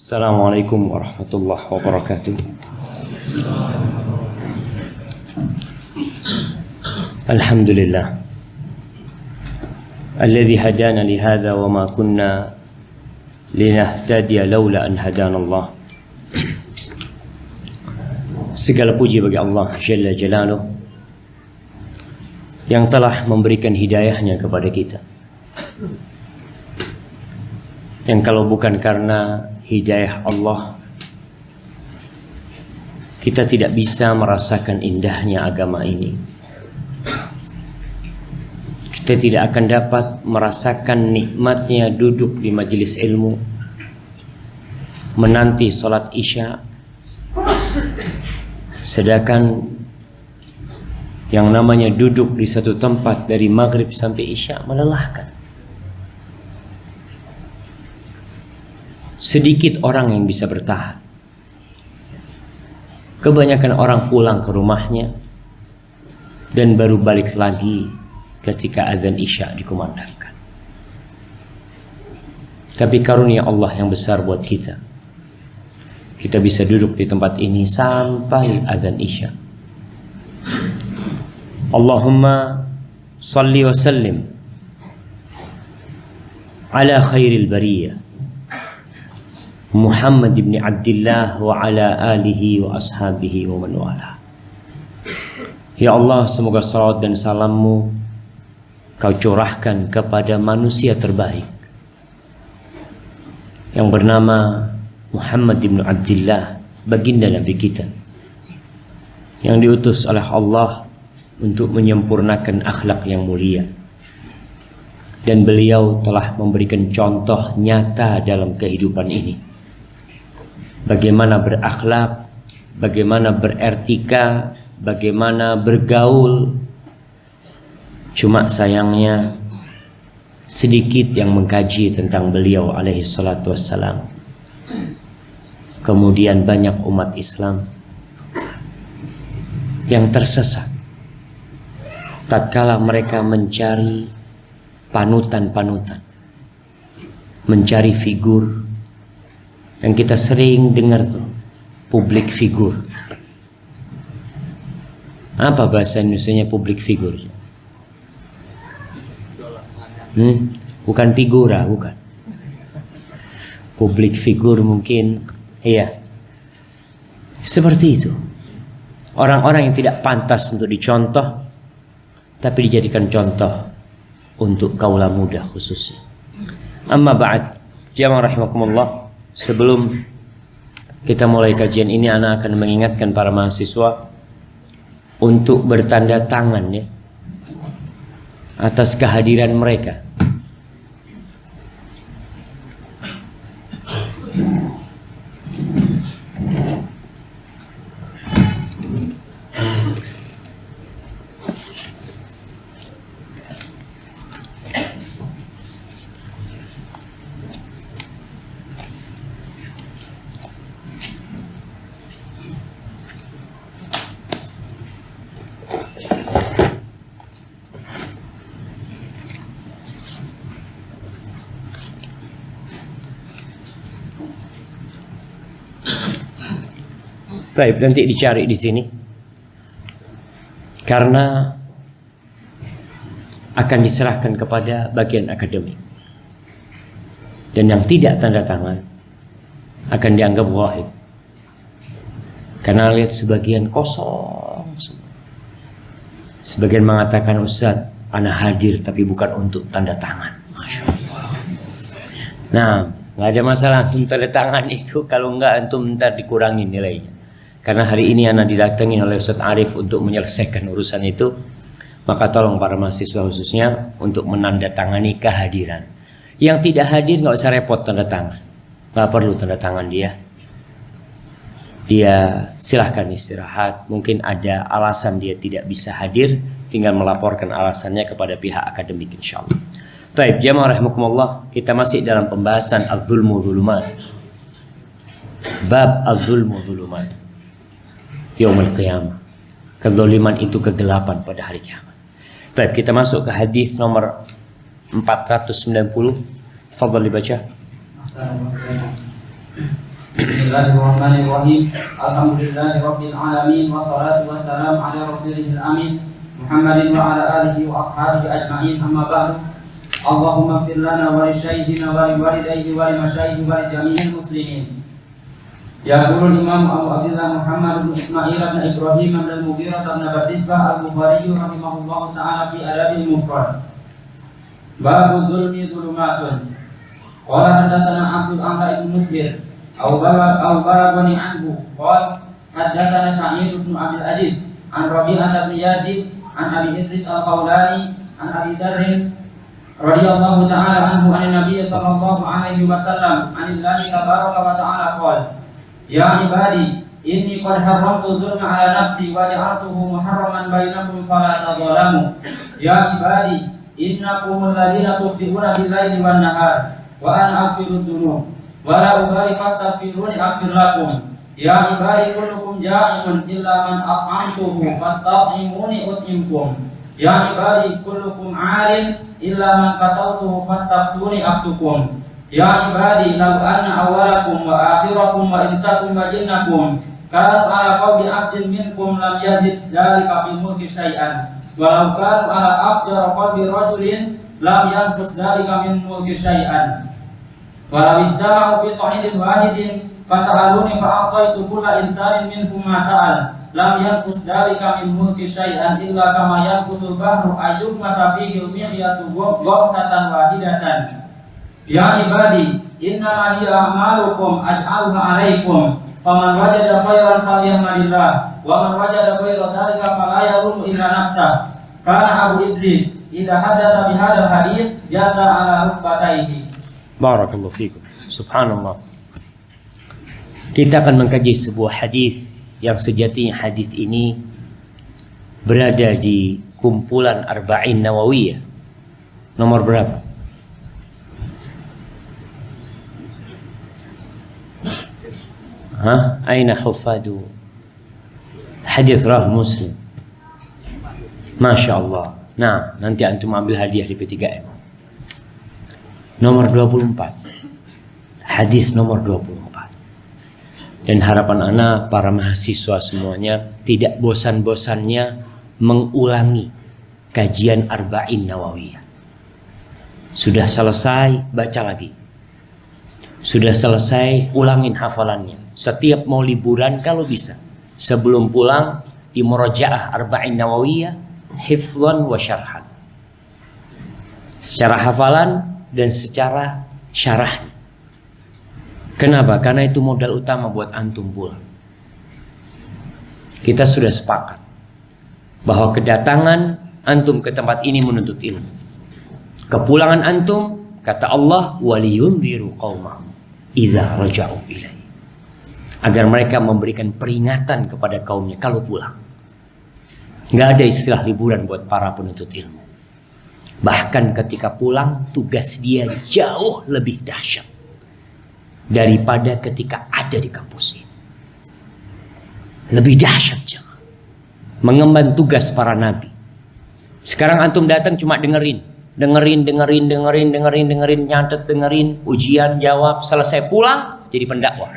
Assalamualaikum warahmatullahi wabarakatuh. Alhamdulillah alladzi hadana li hadza wa ma kunna linahtadiya laula an hadanallah. Segala puji bagi Allah Jalla Jalaluh yang telah memberikan hidayahnya kepada kita, yang kalau bukan karena hidayah Allah, kita tidak bisa merasakan indahnya agama ini. Kita tidak akan dapat merasakan nikmatnya duduk di majelis ilmu, menanti sholat isya, sedangkan yang namanya duduk di satu tempat dari maghrib sampai isya melelahkan. Sedikit orang yang bisa bertahan. Kebanyakan orang pulang ke rumahnya dan baru balik lagi ketika azan isya dikumandangkan. Tapi karunia Allah yang besar buat kita, kita bisa duduk di tempat ini sampai azan isya. Allahumma salli wa sallim ala khairil bariyah Muhammad ibn Abdullah wa ala alihi wa ashabihi wa man wala. Ya Allah, semoga salawat dan salammu Kau curahkan kepada manusia terbaik yang bernama Muhammad ibn Abdullah, baginda Nabi kita, yang diutus oleh Allah untuk menyempurnakan akhlak yang mulia. Dan beliau telah memberikan contoh nyata dalam kehidupan ini, bagaimana berakhlak, bagaimana beretika, bagaimana bergaul. Cuma sayangnya sedikit yang mengkaji tentang beliau alaihi salatu wassalam. Kemudian banyak umat Islam yang tersesat tatkala mereka mencari panutan-panutan, mencari figur yang kita sering dengar tuh, public figure. Apa bahasa Indonesianya public figure? Bukan figura, bukan. Public figure mungkin, iya. Seperti itu. Orang-orang yang tidak pantas untuk dicontoh, tapi dijadikan contoh untuk kaula muda khususnya. Amma ba'd, jamaah rahimakumullah. Sebelum kita mulai kajian ini, ana akan mengingatkan para mahasiswa untuk bertanda tangan ya atas kehadiran mereka. Baik, nanti dicari di sini karena akan diserahkan kepada bagian akademik, dan yang tidak tanda tangan akan dianggap wahid karena lihat sebagian kosong. Sebagian mengatakan, Ustaz, ana hadir tapi bukan untuk tanda tangan. Masya Allah. Nah, nggak ada masalah untuk tanda tangan itu, kalau enggak antum ntar dikurangi nilainya. Karena hari ini anak didatangi oleh Ustaz Arif untuk menyelesaikan urusan itu, maka tolong para mahasiswa khususnya untuk menandatangani kehadiran. Yang tidak hadir nggak usah repot tanda tangan, nggak perlu tanda tangan dia. Dia silahkan istirahat. Mungkin ada alasan dia tidak bisa hadir, tinggal melaporkan alasannya kepada pihak akademik insyaallah. Baik, jamaah rahimakumullah, kita masih dalam pembahasan az-zulmu dzulumat. Bab az-zulmu dzulumat. Yaumul qiyamah. Kezaliman itu kegelapan pada hari kiamat. Baik, kita masuk ke hadis nomor 490. Fadhal dibaca. Bismillahirrahmanirrahim. Alhamdulillahirabbil alamin wassalatu wassalamu ala rasulihil amin Muhammadin wa ala alihi wa ashabihi ajma'in. Amma ba'du. Allahumma ighfir lana wa li syaihina wa li walidayhi wa li masyayikhi wa li jami'il muslimin. Yaqulul Imam Abu Abdillah Muhammad bin Ismail bin Ibrahim bin Al-Mughirah bin Badisbah Al-Bukhari rahimahullahu ta'ala fi Adabil Mufrad. Babu dzulmi dzulumatun. Qala hadatsana Abdul A'la bin Muslim au balagani anhu qala hadatsana Sa'id bin Abdul Aziz an Rabi'ah bin Yazid an Abi Idris Al-Qawlani an Abi Darr radhiyallahu ta'ala anhu an Nabiy sallallahu alaihi wasallam anillahi tabaraka wa ta'ala qala ya ibadi inni qad haramtu dzulma ala nafsi wa ja'altuhu muharraman bainakum fala tadzalamu. Ya ibadi innakum alladhina tukhti'una bil-laili wan-nahar wa ana aghfiru dzunub wa la ubali fastaghfiruni aghfir lakum. Ya ibadi kullukum ja'imun illa man at'amtuhu fastaqimuni ut'imkum. Ya ibadi kullukum 'alim illa man kasawtuhu fastaghfiruni aksukum. Ya ibadi law anna awwalakum wa akhirakum wa insakum wa jinnakum kanat ala qawli 'abdin minkum lam yazid dzalika fi mulki syai'an walau kanu ala afdar qalbi rajulin lam yanqus dzalika min mulki syai'an. Walau ijtama'u fi sa'idin wahidin fasa'aluni fa'ataitu kulla insanin minhum ma sa'al lam yanqus dzalika min mulki syai'an illa kama yanqusul bahru ayyuma safihi mihyatu ghawsatan wahidatan. Ya ibadi innama hiya a'malukum aj'aluha 'alaikum faman wajada khairan falyahmadillah wa man wajada ghayra dzalika fala yalumu illa nafsah. Kana Abu Idris idza hadatsa bi hadzal hadis jata ala rukbatayhi. Barakallahu fikum. Subhanallah. Kita akan mengkaji sebuah hadis yang sejatinya hadis ini berada di kumpulan Arba'in Nawawiyah. Nomor berapa? Aina hufadu hadis rawah Muslim. Masya Allah. Nah, nanti antum ambil hadiah di P3M. Nomor 24. Hadis nomor 24. Dan harapan ana para mahasiswa semuanya tidak bosan-bosannya mengulangi kajian Arba'in Nawawiyah. Sudah selesai, baca lagi. Sudah selesai, ulangin hafalannya. Setiap mau liburan kalau bisa, sebelum pulang di murajaah Arba'in Nawawiyah, hifdhan wa syarhan. Secara hafalan dan secara syarahnya. Kenapa? Karena itu modal utama buat antum pulang. Kita sudah sepakat bahwa kedatangan antum ke tempat ini menuntut ilmu. Kepulangan antum, kata Allah, waliyunziru qaumahum idza raja'u ilaihi. Agar mereka memberikan peringatan kepada kaumnya kalau pulang. Nggak ada istilah liburan buat para penuntut ilmu. Bahkan ketika pulang, tugas dia jauh lebih dahsyat daripada ketika ada di kampus ini. Lebih dahsyat jangan. Mengemban tugas para nabi. Sekarang antum datang cuma dengerin, nyatet, dengerin, ujian, jawab, selesai pulang jadi pendakwah.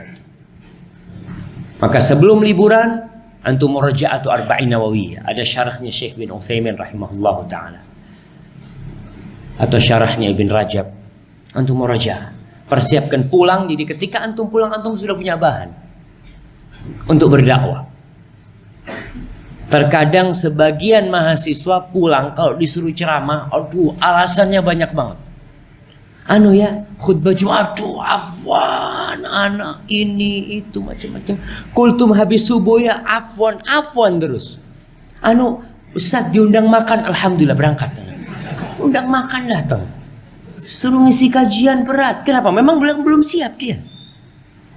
Maka sebelum liburan antum murajaah atau Arba'in Nawawiyah. Ada syarahnya Syekh bin Utsaimin rahimahullahu taala. Atau syarahnya Ibn Rajab. Antum murajaah. Persiapkan pulang, jadi ketika antum pulang antum sudah punya bahan untuk berdakwah. Terkadang sebagian mahasiswa pulang kalau disuruh ceramah, aduh alasannya banyak banget. Khutbah Jumat, aduh afwan, anak ini itu macam-macam. Kultum habis subuh ya afwan terus. Ustaz diundang makan, alhamdulillah berangkat. Undang makan datang. Suruh ngisi kajian berat. Kenapa? Memang belum siap dia.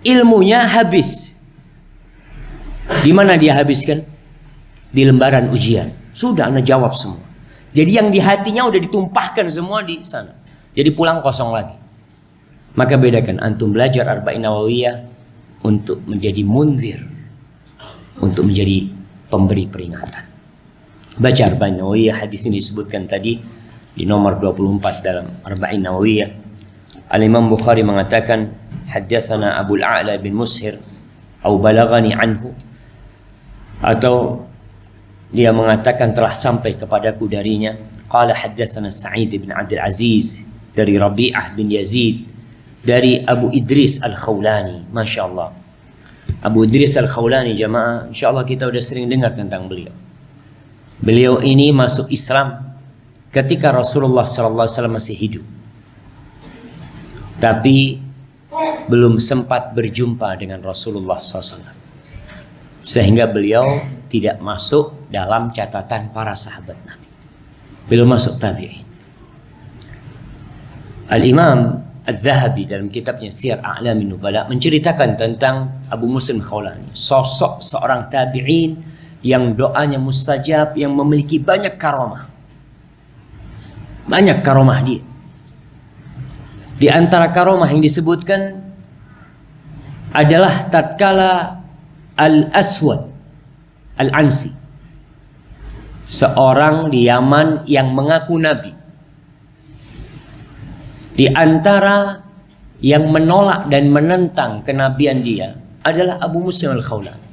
Ilmunya habis. Di mana dia habiskan? Di lembaran ujian. Sudah anak jawab semua. Jadi yang di hatinya udah ditumpahkan semua di sana. Jadi pulang kosong lagi. Maka bedakan antum belajar Arba'in Nawawiyah untuk menjadi munzir, untuk menjadi pemberi peringatan. Baca Arba'in Nawawiyah, hadis ini disebutkan tadi di nomor 24 dalam Arba'in Nawawiyah. Al-Imam Bukhari mengatakan haddatsana Abul A'la bin Mushir Au balagani anhu, atau dia mengatakan telah sampai kepadaku darinya. Qala haddatsana Sa'id bin Abdul Aziz dari Rabi'ah bin Yazid dari Abu Idris Al-Khawlani. Masya Allah, Abu Idris Al-Khawlani jamaah, insya Allah kita udah sering dengar tentang beliau. Beliau ini masuk Islam ketika Rasulullah SAW masih hidup, tapi belum sempat berjumpa dengan Rasulullah SAW, sehingga beliau tidak masuk dalam catatan para sahabat Nabi. Belum masuk tabi'in. Al-Imam Al-Zahabi dalam kitabnya Siyar A'lamin Nubala menceritakan tentang Abu Muslim Khawlani, sosok seorang tabi'in yang doanya mustajab, yang memiliki banyak karomah. Banyak karomah dia. Di antara karomah yang disebutkan adalah tatkala Al-Aswad Al-Ansi, seorang di Yaman yang mengaku nabi, di antara yang menolak dan menentang kenabian dia adalah Abu Muslim Al-Khawlani.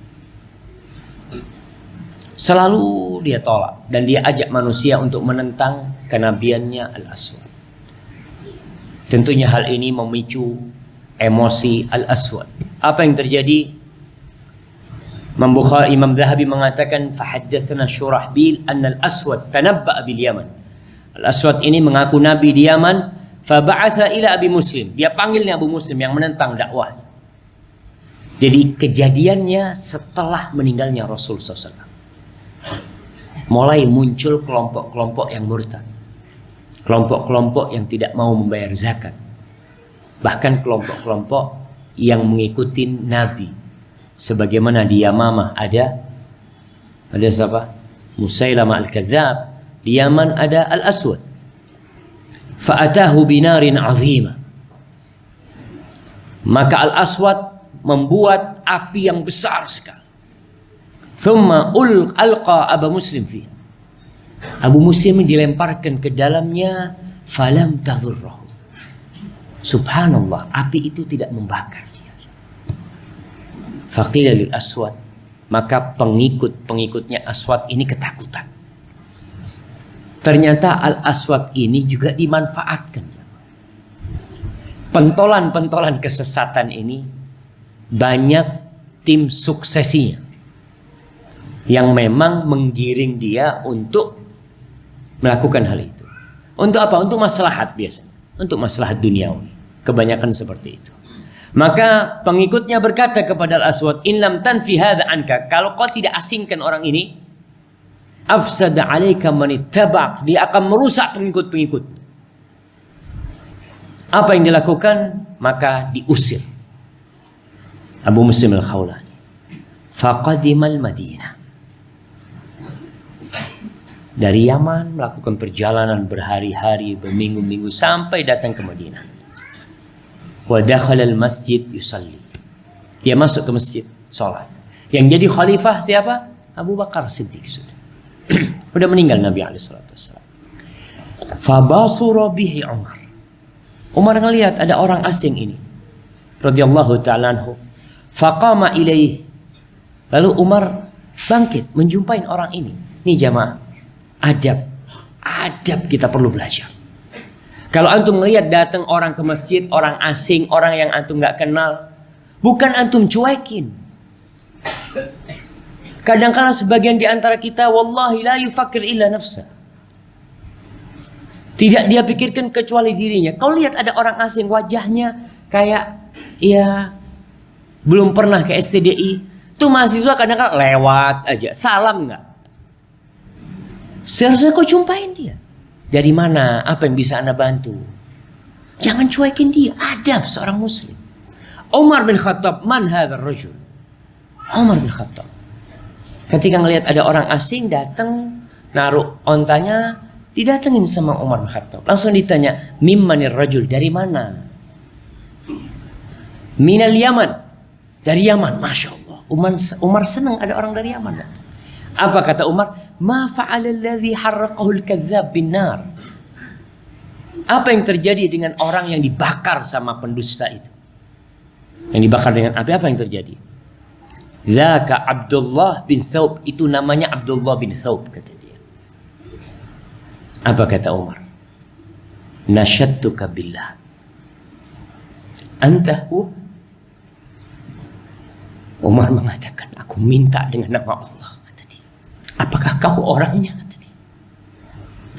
Selalu dia tolak dan dia ajak manusia untuk menentang kenabiannya Al-Aswad. Tentunya hal ini memicu emosi Al-Aswad. Apa yang terjadi? Imam Zahabi mengatakan fahaddatsana Syurahbil anna Al-Aswad tanabba'a bil Yaman. Al-Aswad ini mengaku nabi di Yaman, faba'atha ila Abi Muslim. Dia panggilnya Abu Muslim yang menentang dakwah. Jadi kejadiannya setelah meninggalnya Rasul SAW. Mulai muncul kelompok-kelompok yang murtad, kelompok-kelompok yang tidak mau membayar zakat, bahkan kelompok-kelompok yang mengikuti Nabi. Sebagaimana di Yamamah ada siapa? Musailamah Al-Kadzab. Di Yaman ada Al-Aswad. Fa'atahu binarin azimah. Maka Al-Aswad membuat api yang besar sekali. Thumma alqa Abu Muslim fi. Abu Muslim dilemparkan ke dalamnya, falam tadhurrahu. Subhanallah, api itu tidak membakar dia. Faqila lil Aswad, maka pengikutnya Aswad ini ketakutan. Ternyata Al-Aswad ini juga dimanfaatkan. Pentolan-pentolan kesesatan ini banyak tim suksesinya yang memang menggiring dia untuk melakukan hal itu. Untuk apa? Untuk maslahat biasanya. Untuk maslahat duniawi. Kebanyakan seperti itu. Maka pengikutnya berkata kepada Al-Aswad, in lam tanfi hadha anka, kalau kau tidak asingkan orang ini, afsada alaika man ittaba'ak, dia akan merusak pengikut-pengikut. Apa yang dilakukan? Maka diusir Abu Muslim Al-Khawlani. Faqadimal Madinah. Dari Yaman melakukan perjalanan berhari-hari, berminggu-minggu sampai datang ke Madinah. Wa dakhala al-masjid yusalli. Dia masuk ke masjid, salat. Yang jadi khalifah siapa? Abu Bakar Siddiq sudah. Sudah meninggal Nabi alaihi salatu wasallam. Fa basura bihi Umar. Umar ngelihat ada orang asing ini. Radhiyallahu ta'ala anhu. Faqama ilaih. Lalu Umar bangkit menjumpai orang ini. Nih jamaah, adab kita perlu belajar. Kalau antum melihat datang orang ke masjid, orang asing, orang yang antum nggak kenal, bukan antum cuekin. Kadang-kadang sebagian di antara kita, wallahi la yufakir illa nafsa. Tidak dia pikirkan kecuali dirinya. Kalau lihat ada orang asing, wajahnya kayak, ya belum pernah ke STDI, tuh mahasiswa kadang-kadang lewat aja, salam nggak? Seharusnya kau jumpain dia. Dari mana? Apa yang bisa anda bantu? Jangan cuekin dia. Adab seorang muslim. Umar bin Khattab, man hadzal rajul? Umar bin Khattab. Ketika ngelihat ada orang asing datang, naruh ontanya, didatengin sama Umar bin Khattab. Langsung ditanya, mimmanir rajul? Dari mana? Minal Yaman. Dari Yaman. Masya Allah. Umar senang ada orang dari Yaman. Apa kata Umar? Ma fa'ala alladhi harraqahu al-kadzdzab bin nar. Apa yang terjadi dengan orang yang dibakar sama pendusta itu? Yang dibakar dengan api, apa yang terjadi? Dzaka Abdullah bin Thawb, itu namanya Abdullah bin Thawb, kata dia. Apa kata Umar? Nasyattuka billah anta hu. Umar mengatakan, aku minta dengan nama Allah, kata dia. Apakah kau orangnya, kata dia.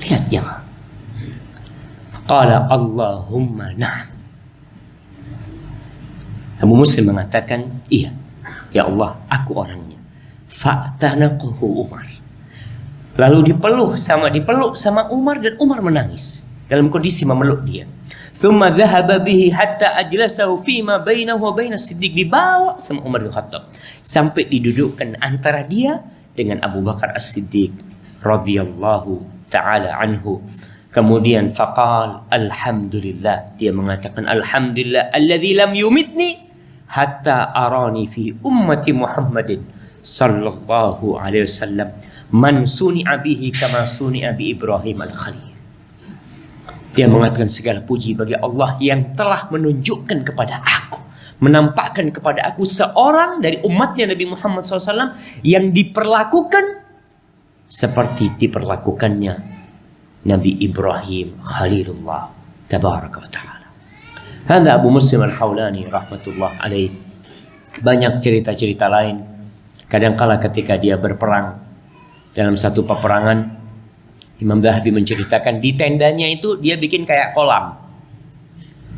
Lihat jemaah. Qala Allahumma na'am. Abu Muslim mengatakan, iya, ya Allah, aku orangnya. Fa'tanaqahu Umar. Lalu dipeluk sama Umar, dan Umar menangis dalam kondisi memeluk dia. Thumma dhahaba bihi hatta ajlasahu fima bainahu wa baina Siddiq, dibawa sama Umar bin Khattab sampai didudukkan antara dia dengan Abu Bakar As-Siddiq radhiyallahu taala anhu. Kemudian faqal alhamdulillah, dia mengatakan alhamdulillah alladzi lam yumitni hatta arani fi ummati Muhammadin sallallahu alaihi wasallam man suni'a bihi kama suni'a bi Ibrahim al-Khalil. Dia mengatakan segala puji bagi Allah yang telah menunjukkan kepada aku, menampakkan kepada aku seorang dari umatnya Nabi Muhammad SAW yang diperlakukan seperti diperlakukannya Nabi Ibrahim Khalilullah tabaraka wa ta'ala. Hadza Abu Muslim Al-Khawlani rahmatullah alaih. Banyak cerita-cerita lain. Kadangkala ketika dia berperang dalam satu peperangan, Imam Dhahabi menceritakan di tendanya itu dia bikin kayak kolam.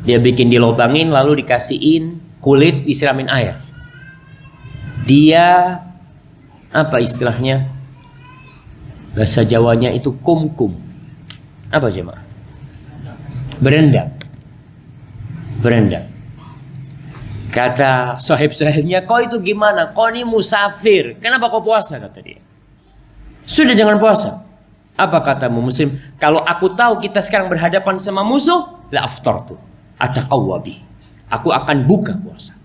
Dia bikin dilobangin, lalu dikasihin kulit, disiramin air. Dia, apa istilahnya? Bahasa Jawanya itu kumkum. Apa jemaah? Berendam. Berendam. Kata sahib-sahibnya, kau itu gimana? Kau ini musafir. Kenapa kau puasa? Kata dia. Sudah, jangan puasa. Apa kata Muslim? Kalau aku tahu kita sekarang berhadapan sama musuh, la aftartu ataqawwa bi. Aku akan buka puasa.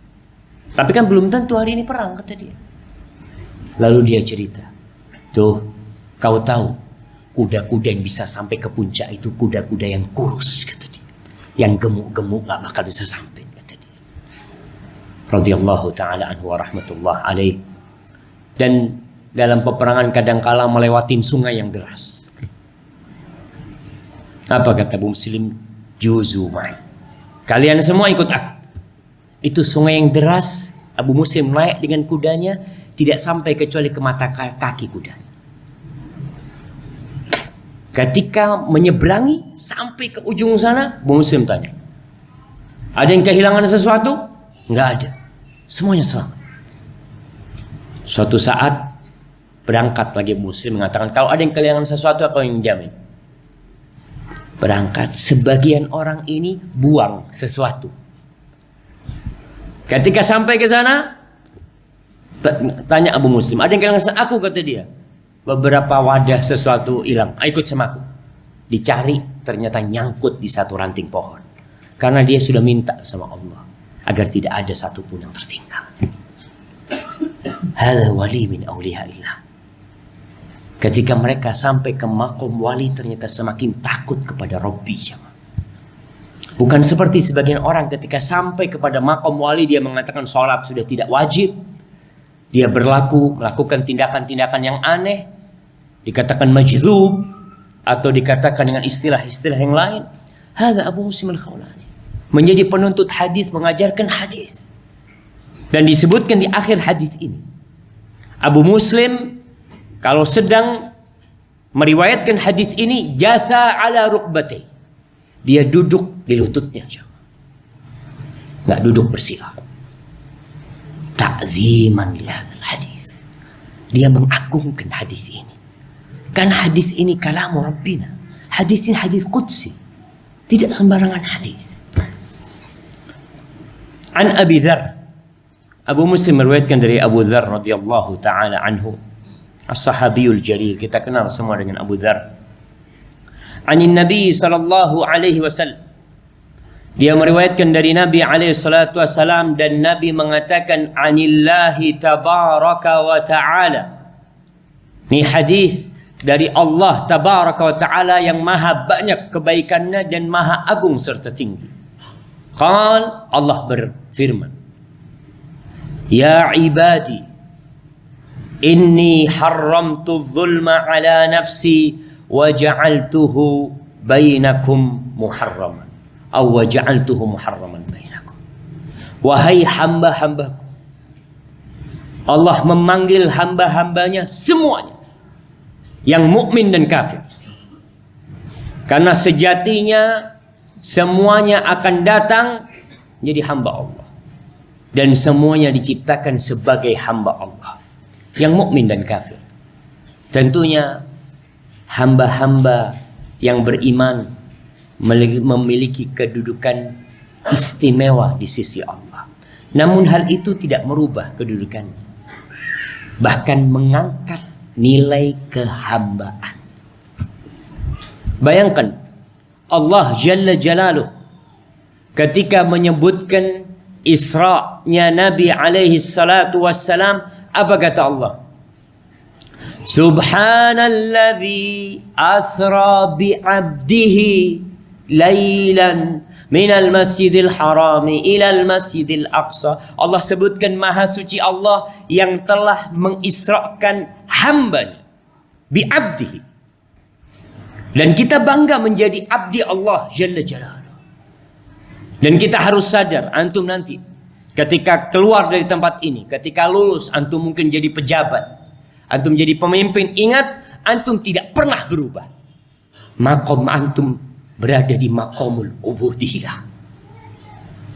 Tapi kan belum tentu hari ini perang, kata dia. Lalu dia cerita, tuh, kau tahu kuda-kuda yang bisa sampai ke puncak itu kuda-kuda yang kurus, kata dia. Yang gemuk-gemuk gak bakal bisa sampai, kata dia. Radhiyallahu ta'ala anhu wa rahmatullah alaih. Dan dalam peperangan kadangkala melewatin sungai yang deras. Apa kata Abu Muslim? Juzu ma'i. Kalian semua ikut aku. Itu sungai yang deras. Abu Muslim naik dengan kudanya, tidak sampai kecuali ke mata kaki kudanya. Ketika menyeberangi sampai ke ujung sana, Abu Muslim tanya, ada yang kehilangan sesuatu? Enggak ada. Semuanya selamat. Suatu saat berangkat lagi Muslim mengatakan, kalau ada yang kehilangan sesuatu, aku yang jamin. Berangkat, sebagian orang ini buang sesuatu. Ketika sampai ke sana, tanya Abu Muslim, ada yang kehilangan sesuatu? Aku, kata dia. Beberapa wadah sesuatu hilang. Ikut sama aku. Dicari, ternyata nyangkut di satu ranting pohon. Karena dia sudah minta sama Allah agar tidak ada satupun yang tertinggal. Hadza wali min awliyaillah. Ketika mereka sampai ke makom wali, ternyata semakin takut kepada Rabbi. Bukan seperti sebagian orang ketika sampai kepada makom wali, dia mengatakan sholat sudah tidak wajib. Dia melakukan tindakan-tindakan yang aneh. Dikatakan majdzub. Atau dikatakan dengan istilah-istilah yang lain. Hadza Abu Muslim Al-Khawlani. Menjadi penuntut hadis, mengajarkan hadis. Dan disebutkan di akhir hadis ini, Abu Muslim kalau sedang meriwayatkan hadis ini, jasa ala rukbatih. Dia duduk di lututnya. Nggak duduk bersila. Ta'ziman lihadzal hadis. Dia mengagungkan hadis ini. Karena hadis ini kalamu Rabbina. Hadis ini hadis qudsi. Tidak sembarangan hadis. An Abi Dzar. Abu Muslim meriwayatkan dari Abu Dzar radhiyallahu taala anhu. As-sahabiyul jalil, kita kenal semua dengan Abu Dzar. Anin Nabi sallallahu alaihi wasallam. Dia meriwayatkan dari Nabi alaihi salatu wasallam, dan Nabi mengatakan anillahi tabaraka wa ta'ala. Ini hadis dari Allah tabaraka wa ta'ala yang maha banyak kebaikannya dan maha agung serta tinggi. Qal, Allah berfirman, ya ibadi, Inni haramtu dzulma ala nafsi wa ja'altuhu bainakum muharraman. Aw wa ja'altuhu muharraman bainakum. Wahai hamba-hambaku. Allah memanggil hamba-hambanya semuanya. Yang mukmin dan kafir. Karena sejatinya semuanya akan datang menjadi hamba Allah. Dan semuanya diciptakan sebagai hamba Allah. Yang mukmin dan kafir. Tentunya hamba-hamba yang beriman memiliki kedudukan istimewa di sisi Allah. Namun hal itu tidak merubah kedudukannya. Bahkan mengangkat nilai kehambaan. Bayangkan Allah Jalla Jalaluh ketika menyebutkan Isra-nya Nabi alaihi salatu wassalam, apa kata Allah? Subhanalladzi asra bi'abdihi lailan minal masjidil harami ilal masjidil aqsa. Allah sebutkan maha suci Allah yang telah mengisrakan hambanya bi'abdihi. Dan kita bangga menjadi abdi Allah Jalla Jalaluh. Dan kita harus sadar, antum nanti ketika keluar dari tempat ini, ketika lulus, antum mungkin jadi pejabat, antum jadi pemimpin, ingat, antum tidak pernah berubah. Makom antum berada di makomul ubudiyah.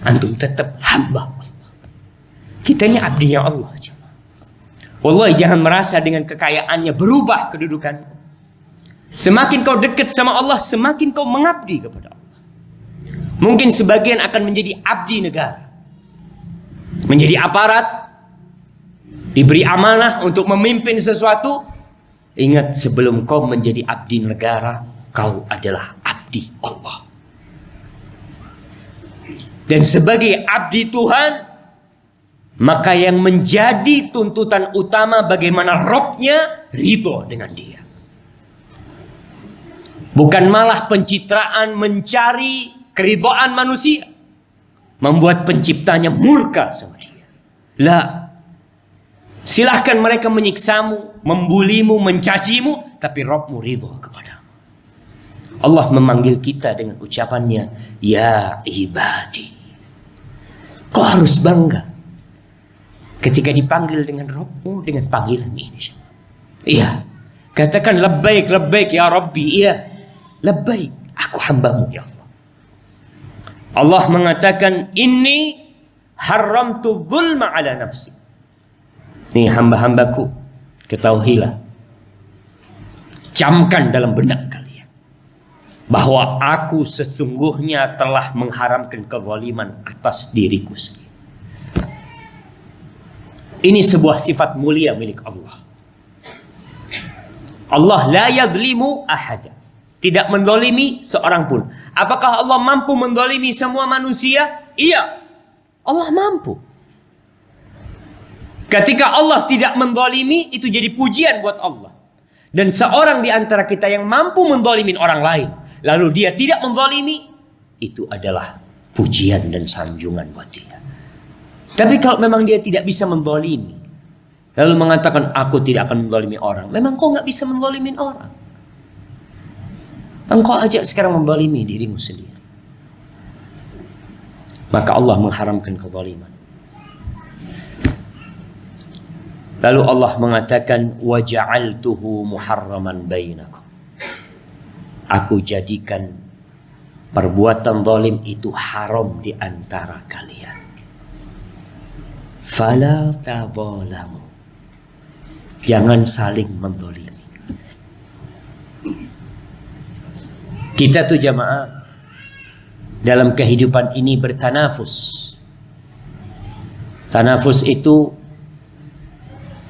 Antum tetap hamba Allah. Kita ini abdinya Allah. Wallahi, jangan merasa dengan kekayaannya berubah kedudukanmu. Semakin kau dekat sama Allah, semakin kau mengabdi kepada Allah. Mungkin sebagian akan menjadi abdi negara, menjadi aparat, diberi amanah untuk memimpin sesuatu. Ingat, sebelum kau menjadi abdi negara, kau adalah abdi Allah. Dan sebagai abdi Tuhan, maka yang menjadi tuntutan utama bagaimana Robnya ridho dengan dia. Bukan malah pencitraan mencari keridhaan manusia, membuat penciptanya murka sama dia. La, silahkan mereka menyiksamu, membulimu, mencacimu, tapi Rabbmu ridho kepadamu. Allah memanggil kita dengan ucapannya, ya ibadi. Kau harus bangga ketika dipanggil dengan Rabbmu, dengan panggilan ini. Iya, katakan labbaik, labbaik ya Rabbi. Iya, labbaik, aku hambamu ya Allah. Allah mengatakan, inni haramtu dzulma ala nafsi. Ini hamba-hambaku, ketahuilah, camkan dalam benak kalian bahwa aku sesungguhnya telah mengharamkan kezaliman atas diriku sendiri. Ini sebuah sifat mulia milik Allah. Allah la yadzlimu ahada. Tidak mendolimi seorang pun. Apakah Allah mampu mendolimi semua manusia? Iya. Allah mampu. Ketika Allah tidak mendolimi, itu jadi pujian buat Allah. Dan seorang di antara kita yang mampu mendolimi orang lain, lalu dia tidak mendolimi, itu adalah pujian dan sanjungan buat dia. Tapi kalau memang dia tidak bisa mendolimi, lalu mengatakan aku tidak akan mendolimi orang, memang kau nggak bisa mendolimi orang. Engkau aja sekarang mendolimi dirimu sendiri. Maka Allah mengharamkan kezaliman. Lalu Allah mengatakan, wa ja'altuhu muharraman bainakum. Aku jadikan perbuatan zalim itu haram di antara kalian. Fala tabalamu. Jangan saling menzalimi. Kita tuh jamaah dalam kehidupan ini bertanafus. Tanafus itu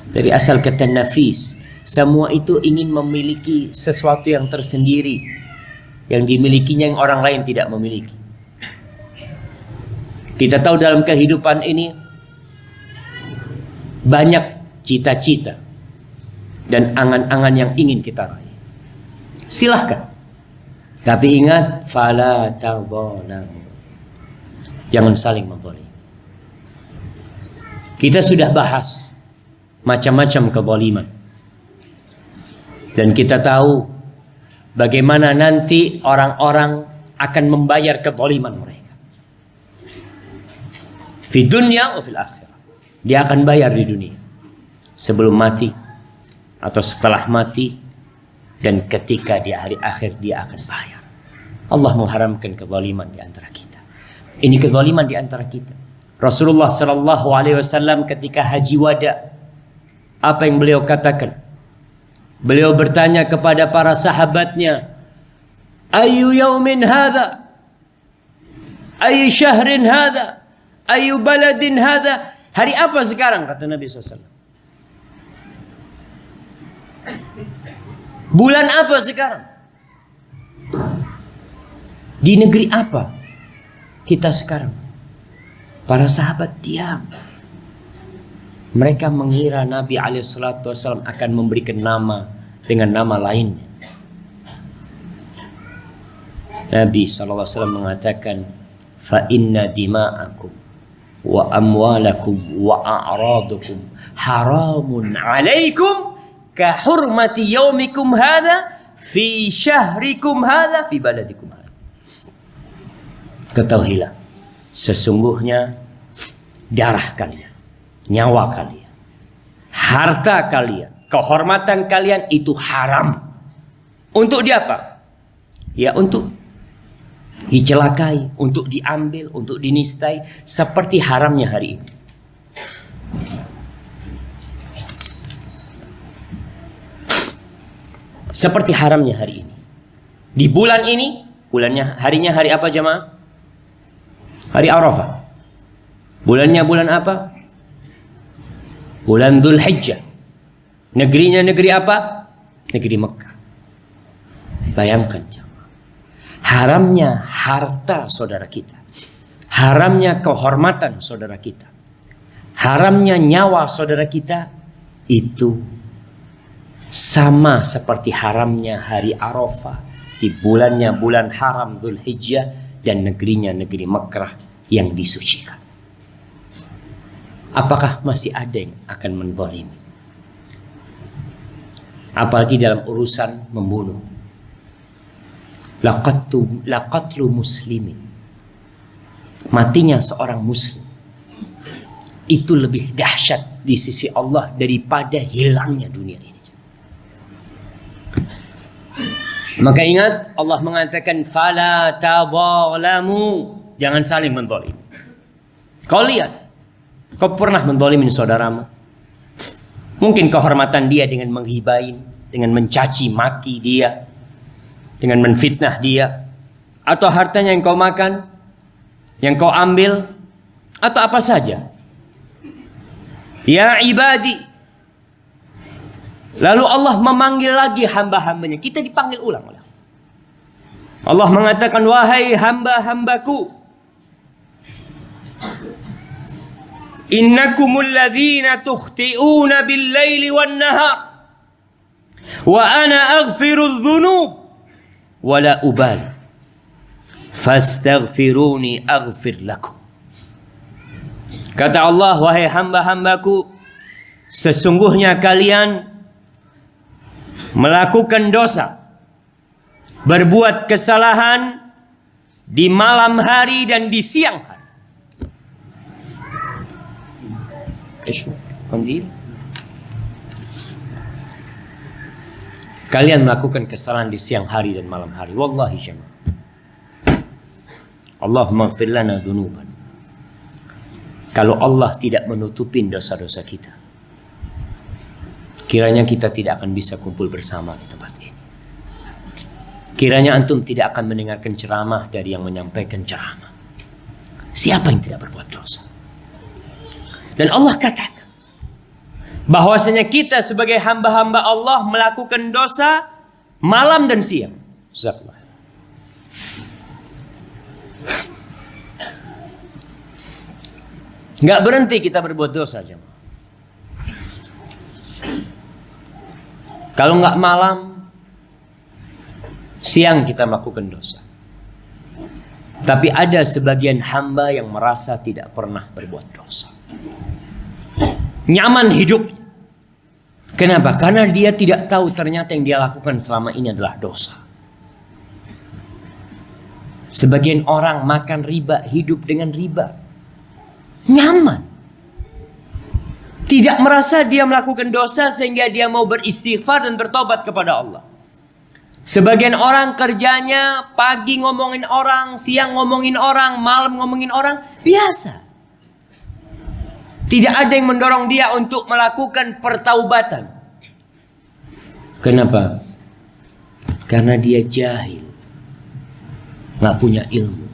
dari asal kata nafis. Semua itu ingin memiliki sesuatu yang tersendiri, yang dimilikinya yang orang lain tidak memiliki. Kita tahu dalam kehidupan ini banyak cita-cita dan angan-angan yang ingin kita raih. Silahkan. Tapi ingat, fala tadzalamu. Jangan saling menzalimi. Kita sudah bahas macam-macam kezaliman. Dan kita tahu bagaimana nanti orang-orang akan membayar kezaliman mereka. Di dunia atau fil akhirah. Dia akan bayar di dunia. Sebelum mati atau setelah mati, dan ketika di hari akhir dia akan bayar. Allah mengharamkan kezaliman di antara kita. Ini kezaliman di antara kita. Rasulullah sallallahu alaihi wasallam ketika haji wada, apa yang beliau katakan? Beliau bertanya kepada para sahabatnya, "Ayu yaumin hadha? Ayu syahrin hadha? Ayu baladin hadha?" Hari apa sekarang, kata Nabi SAW. Bulan apa sekarang? Di negeri apa kita sekarang? Para sahabat diam. Mereka mengira Nabi SAW akan memberikan nama dengan nama lainnya. Nabi SAW mengatakan, "Fa inna dima'akum wa amwalakum wa a'radukum haramun 'alaikum ka hurmati yaumikum hadha fi syahrikum hadha fi baladikum hadha." Ketahuilah, sesungguhnya darah kalian, nyawa kalian, harta kalian, kehormatan kalian itu haram. Untuk diapa? Ya untuk dicelakai, untuk diambil, untuk dinistai, seperti haramnya hari ini. Seperti haramnya hari ini. Di bulan ini, harinya hari apa jemaah? Hari Arafah. Bulannya bulan apa? Bulan Dzulhijjah. Negerinya negeri apa? Negeri Mekah. Bayangkan jemaah. Haramnya harta saudara kita. Haramnya kehormatan saudara kita. Haramnya nyawa saudara kita. Itu sama seperti haramnya hari Arafah. Di bulannya bulan haram Dzulhijjah. Dan negerinya negeri Mekah yang disucikan. Apakah masih ada yang akan menzalimi? Apalagi dalam urusan membunuh. Laqatlu muslimin. Matinya seorang muslim itu lebih dahsyat di sisi Allah daripada hilangnya dunia ini. Maka ingat, Allah mengatakan fala tadzalamu, jangan saling menzalimi. Kau lihat, kau pernah menzalimin saudaramu? Mungkin kehormatan dia dengan menghibain, dengan mencaci maki dia, dengan menfitnah dia, atau hartanya yang kau makan, yang kau ambil, atau apa saja. Ya ibadi. Lalu Allah memanggil lagi hamba-hambanya. Kita dipanggil ulang. Allah mengatakan, wahai hamba-hambaku, innakumul ladzina tukhti'una bil-laili wan-nahar wa ana aghfiru dzunub wa la ubali fastaghfiruni aghfir lakum. Kata Allah, wahai hamba-hambaku, sesungguhnya kalian melakukan dosa, berbuat kesalahan di malam hari dan di siang hari. Kalian melakukan kesalahan di siang hari dan malam hari. Wallahi jemaah. Allahumma ighfir lana dzunuban. Kalau Allah tidak menutupin dosa-dosa kita, kiranya kita tidak akan bisa kumpul bersama di tempat ini. Kiranya antum tidak akan mendengarkan ceramah dari yang menyampaikan ceramah. Siapa yang tidak berbuat dosa? Dan Allah katakan bahwasanya kita sebagai hamba-hamba Allah melakukan dosa malam dan siang. Jazakallah. Nggak berhenti kita berbuat dosa, jemaah. Kalau nggak malam, siang kita melakukan dosa. Tapi ada sebagian hamba yang merasa tidak pernah berbuat dosa. Nyaman hidup, Kenapa? Karena dia tidak tahu ternyata yang dia lakukan selama ini adalah dosa. Sebagian orang makan riba, hidup dengan riba. Nyaman. Tidak merasa dia melakukan dosa sehingga dia mau beristighfar dan bertobat kepada Allah. Sebagian orang kerjanya pagi ngomongin orang, siang ngomongin orang, malam ngomongin orang. Biasa. Tidak ada yang mendorong dia untuk melakukan pertaubatan. Kenapa? Karena dia jahil. Nggak punya ilmu.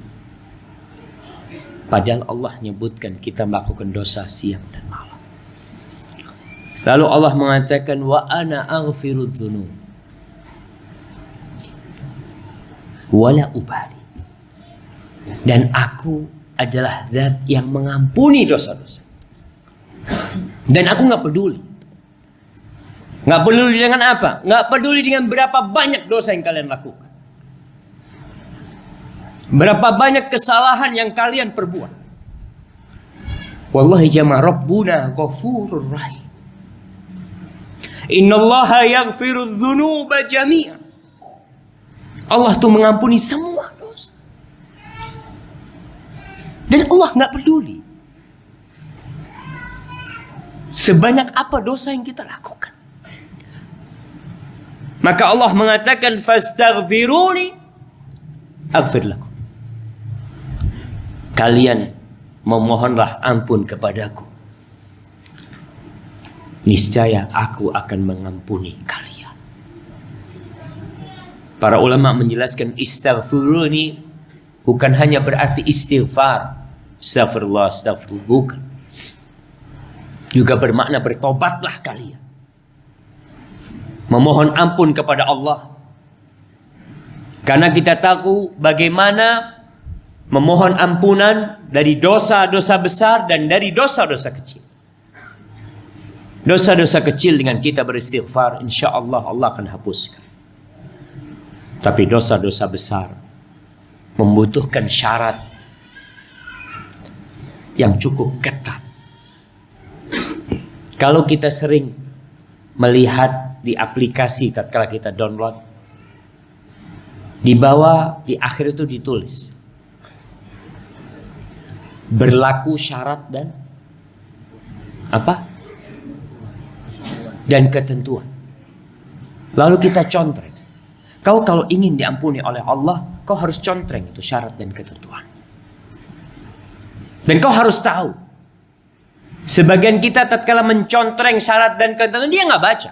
Padahal Allah menyebutkan kita melakukan dosa siang dan malam. Lalu Allah mengatakan, wa ana aghfiru dzunub wala ubali. Dan aku adalah zat yang mengampuni dosa-dosa. Dan aku nggak peduli. Nggak peduli dengan apa? Nggak peduli dengan berapa banyak dosa yang kalian lakukan. Berapa banyak kesalahan yang kalian perbuat. Wallahi jamaah, Rabbuna ghafurur rahim. Innallaha yaghfiru dzunuba jami'an. Allah tuh mengampuni semua dosa. Dan Allah nggak peduli sebanyak apa dosa yang kita lakukan. Maka Allah mengatakan, fastaghfiruni aghfir lakum. Kalian memohonlah ampun kepadaku, niscaya aku akan mengampuni kalian. Para ulama menjelaskan istaghfiruni bukan hanya berarti istighfar, astagfirullah, astagfirullah, bukan. Juga bermakna bertobatlah kalian. Memohon ampun kepada Allah. Karena kita tahu bagaimana memohon ampunan dari dosa-dosa besar dan dari dosa-dosa kecil. Dosa-dosa kecil dengan kita beristighfar, insya Allah Allah akan hapuskan. Tapi dosa-dosa besar membutuhkan syarat yang cukup ketat. Kalau kita sering melihat di aplikasi tatkala kita download, di bawah di akhir itu ditulis berlaku syarat dan apa? Dan ketentuan. Lalu kita contreng. Kau kalau ingin diampuni oleh Allah, kau harus contreng itu syarat dan ketentuan. Dan kau harus tahu, sebagian kita tatkala mencontreng syarat dan ketentuan, dia nggak baca.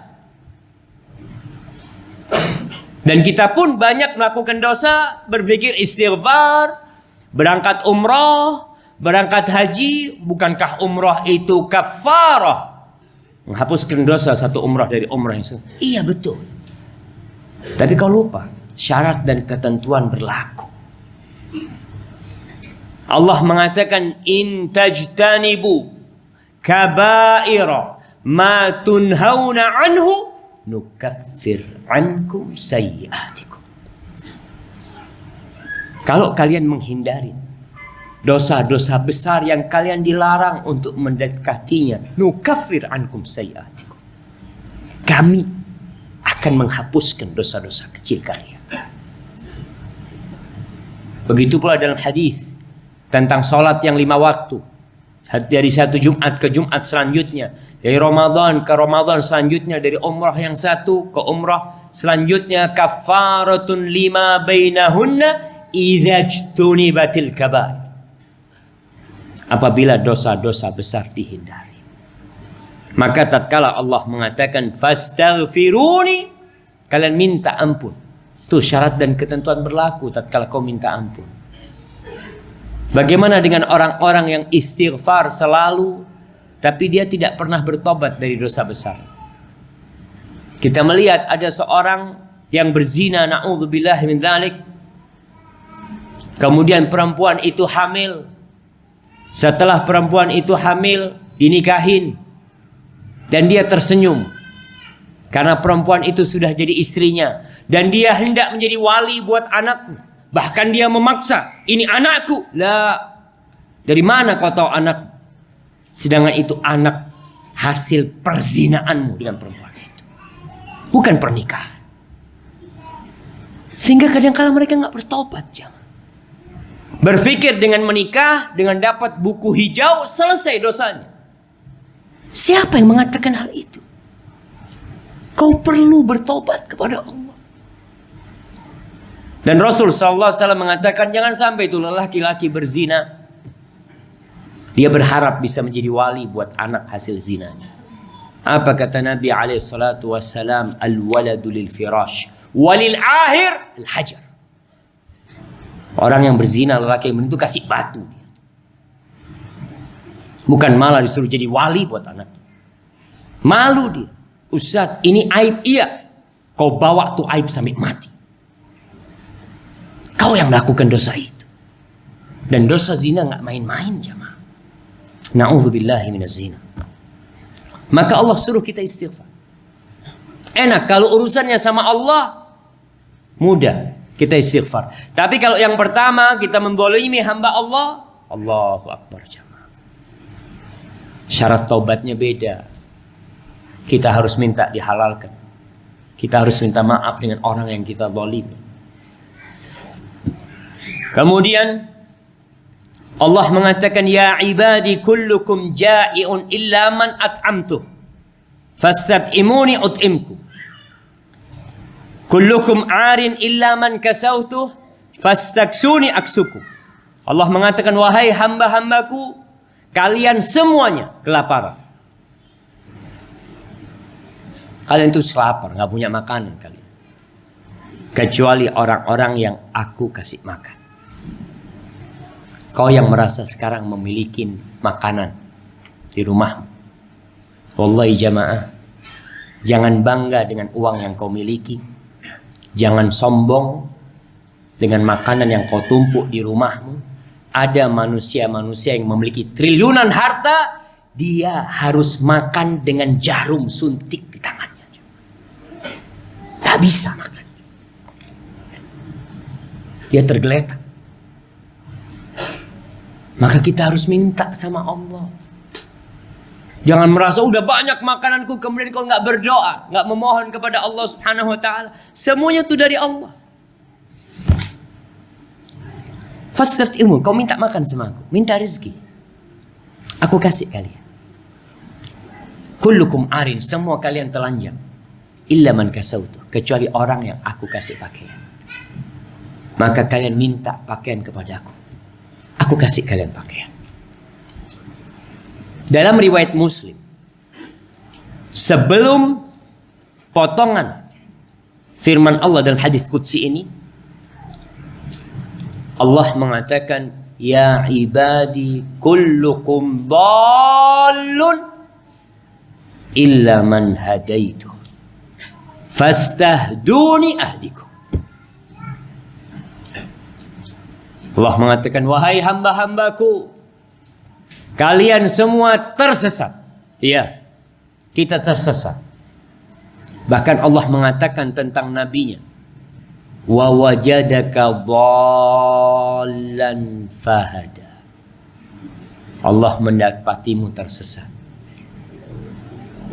Dan kita pun banyak melakukan dosa, berpikir istighfar, berangkat umroh, berangkat haji. Bukankah umroh itu kafarah, menghapuskan dosa satu umroh dari umroh yang sebelumnya? Iya betul. Tapi kau lupa syarat dan ketentuan berlaku. Allah mengatakan, in tajtanibu kabaira ma tunhauna anhu nukaffir ankum sayyi'atikum. Kalau kalian menghindari dosa-dosa besar yang kalian dilarang untuk mendekatinya, nukaffir ankum sayyi'atikum, kami akan menghapuskan dosa-dosa kecil kalian. Begitu pula dalam hadis tentang sholat yang 5 waktu, dari satu Jumat ke Jumat selanjutnya, dari Ramadan ke Ramadan selanjutnya, dari umrah yang satu ke umrah selanjutnya, kafaratun lima bainahunna idza jtunibatil kabair. Apabila dosa-dosa besar dihindari. Maka tatkala Allah mengatakan fastaghfiruni, kalian minta ampun. Tuh syarat dan ketentuan berlaku tatkala kau minta ampun. Bagaimana dengan orang-orang yang istighfar selalu, tapi dia tidak pernah bertobat dari dosa besar? Kita melihat ada seorang yang berzina, na'udzubillah min dzalik. Kemudian perempuan itu hamil. Setelah perempuan itu hamil, dinikahin. Dan dia tersenyum karena perempuan itu sudah jadi istrinya. Dan dia hendak menjadi wali buat anaknya. Bahkan dia memaksa, ini anakku. Lah, dari mana kau tahu anak? Sedangkan itu anak hasil perzinaanmu dengan perempuan. bukan pernikahan. Sehingga kadang-kala mereka nggak bertobat, jamaah. Berpikir dengan menikah, dengan dapat buku hijau, selesai dosanya. Siapa yang mengatakan hal itu? Kau perlu bertobat kepada Allah. Dan Rasul SAW mengatakan, jangan sampai itu laki-laki berzina, dia berharap bisa menjadi wali buat anak hasil zinanya. Apa kata Nabi SAW? Al-waladu lil firash, walil ahir al-hajar. Orang yang berzina, lelaki yang itu kasih batu. Bukan malah disuruh jadi wali buat anak. Malu dia. Ustaz, ini aib. Iya. Kau bawa tuh aib sampai mati. Kau yang melakukan dosa itu. Dan dosa zina nggak main-main, jamaah. Na'udzubillahi minaz zina. Maka Allah suruh kita istighfar. Enak kalau urusannya sama Allah, mudah kita istighfar. Tapi kalau yang pertama kita menzalimi hamba Allah, Allahu Akbar, jamaah. Syarat taubatnya beda. Kita harus minta dihalalkan. Kita harus minta maaf dengan orang yang kita zalimi. Kemudian Allah mengatakan, ya ibadi kullukum ja'iun illa man at'amtu fastat'imuni ut'imku. Kullukum 'arin illa man kasautu fastaksuni aksuku. Allah mengatakan, wahai hamba-hambaku, kalian semuanya kelaparan. Kalian itu lapar, nggak punya makanan kalian. Kecuali orang-orang yang aku kasih makan. Kau yang merasa sekarang memiliki makanan di rumah. Wallahi jamaah, jangan bangga dengan uang yang kau miliki. Jangan sombong dengan makanan yang kau tumpuk di rumahmu. Ada manusia-manusia yang memiliki triliunan harta, dia harus makan dengan jarum suntik di tangannya. Tak bisa makan. Dia tergeletak. Maka kita harus minta sama Allah. Jangan merasa udah banyak makananku kemudian kau nggak berdoa, nggak memohon kepada Allah Subhanahu Wa Taala. Semuanya itu dari Allah. Fastat ilmu, kau minta makan sama aku, minta rezeki, aku kasih kalian. Kullukum arin, semua kalian telanjang. Illa man kasautu, kecuali orang yang aku kasih pakaian. Maka kalian minta pakaian kepada aku kasih kalian pakaian. Dalam riwayat Muslim, sebelum potongan firman Allah dalam hadis qudsi ini, Allah mengatakan, ya ibadi kullukum dhallun illa man hadaitu fastahduni ahdikum. Allah mengatakan, wahai hamba-hambaku, kalian semua tersesat. Iya, kita tersesat. Bahkan Allah mengatakan tentang nabinya, wa wajadaka dhallan fahada. Allah mendapatimu tersesat.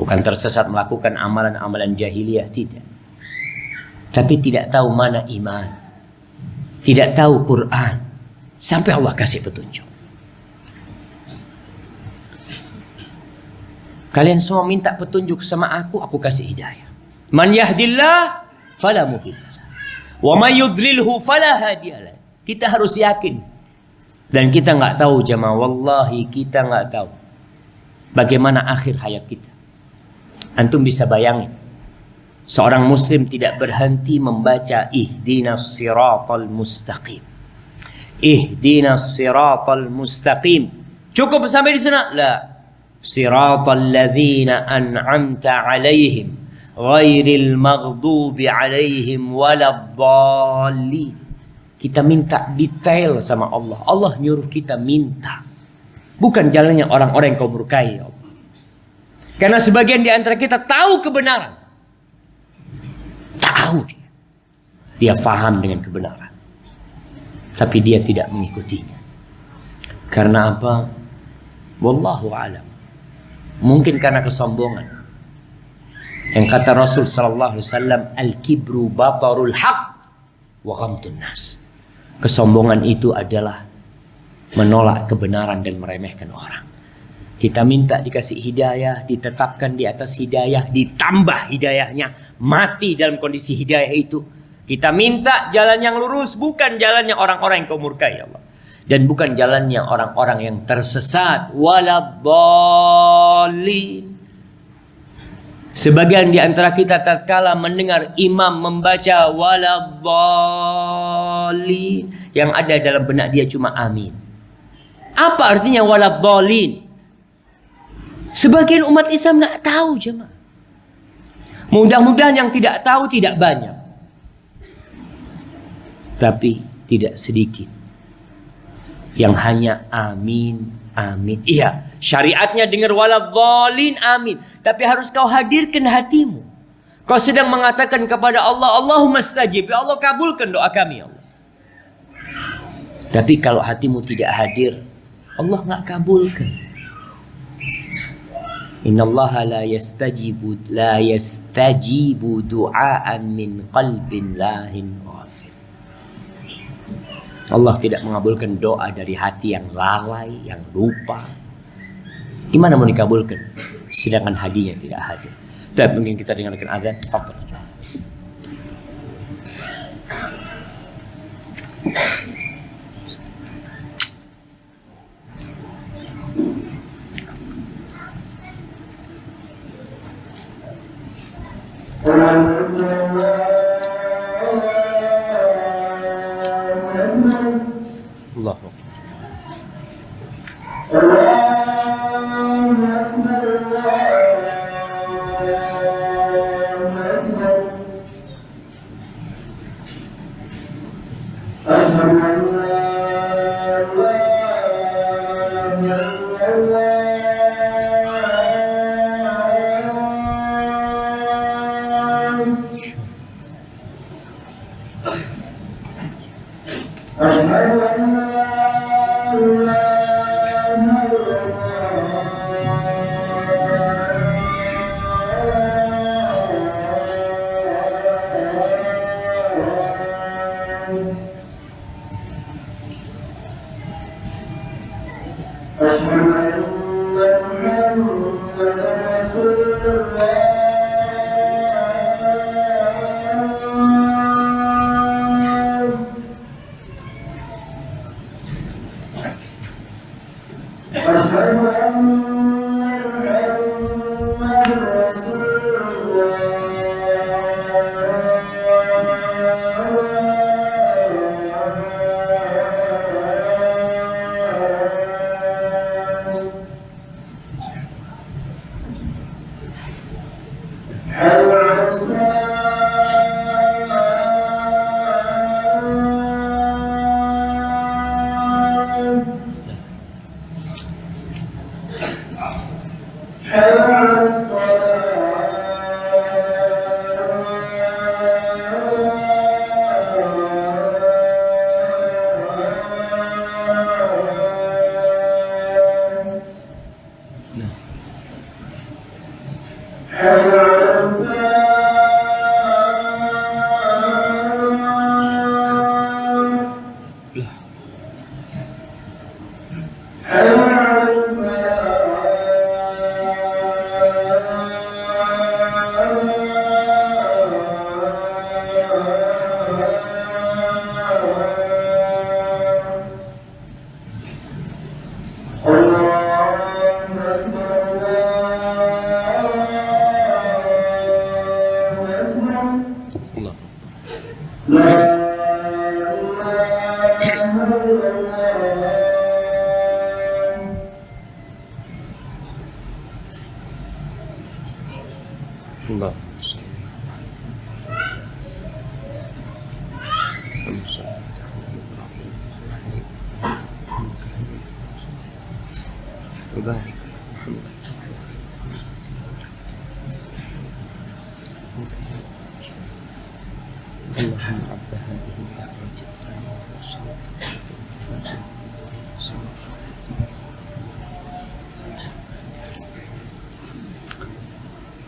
Bukan tersesat melakukan amalan-amalan jahiliyah, tidak. Tapi tidak tahu mana iman, tidak tahu Quran, sampai Allah kasih petunjuk. Kalian semua minta petunjuk sama aku kasih hidayah. Man yahdillah fala mudhillalah, wa may yudlilhu fala hadiyalah. Kita harus yakin. Dan kita nggak tahu jamaah, wallahi kita nggak tahu bagaimana akhir hayat kita. Antum bisa bayangin, seorang muslim tidak berhenti membaca ihdinas siratal mustaqim. Ihdinas siratal mustaqim. Cukup sampai di sana? La. Siratal ladzina an'amta 'alaihim ghairil maghdubi 'alaihim waladdallin. Kita minta detail sama Allah. Allah nyuruh kita minta. Bukan jalannya orang-orang yang kau murkai, ya Allah. Karena sebagian di antara kita tahu kebenaran. Tahu dia. Dia faham dengan kebenaran. Tapi dia tidak mengikutinya. Karena apa? Wallahu a'lam. Mungkin karena kesombongan. Yang kata Rasul sallallahu alaihi wasallam, al-kibru batarul haq wa ghamtun nas. Kesombongan itu adalah menolak kebenaran dan meremehkan orang. Kita minta dikasih hidayah, ditetapkan di atas hidayah, ditambah hidayahnya, mati dalam kondisi hidayah itu. Kita minta jalan yang lurus, bukan jalannya orang-orang yang kau murkai Allah. Dan bukan jalannya orang-orang yang tersesat. Waladhdallin. Sebagian di antara kita tatkala mendengar imam membaca waladhdallin, yang ada dalam benak dia cuma amin. Apa artinya waladhdallin? Sebagian umat Islam nggak tahu jemaah. Mudah-mudahan yang tidak tahu tidak banyak, tapi tidak sedikit yang hanya amin, amin. Iya, syariatnya dengar waladhdallin, amin. Tapi harus kau hadirkan hatimu. Kau sedang mengatakan kepada Allah, Allahumma stajib, ya Allah kabulkan doa kami, ya Allah. Tapi kalau hatimu tidak hadir, Allah nggak kabulkan. Innallaha la yastajibu du'aan min qalbin lahin ghafil. Allah tidak mengabulkan doa dari hati yang lalai, yang lupa. Gimana mau dikabulkan sedangkan hadinya tidak hadir? Dan mungkin kita dengarkan azan. Tafadhol. Allah.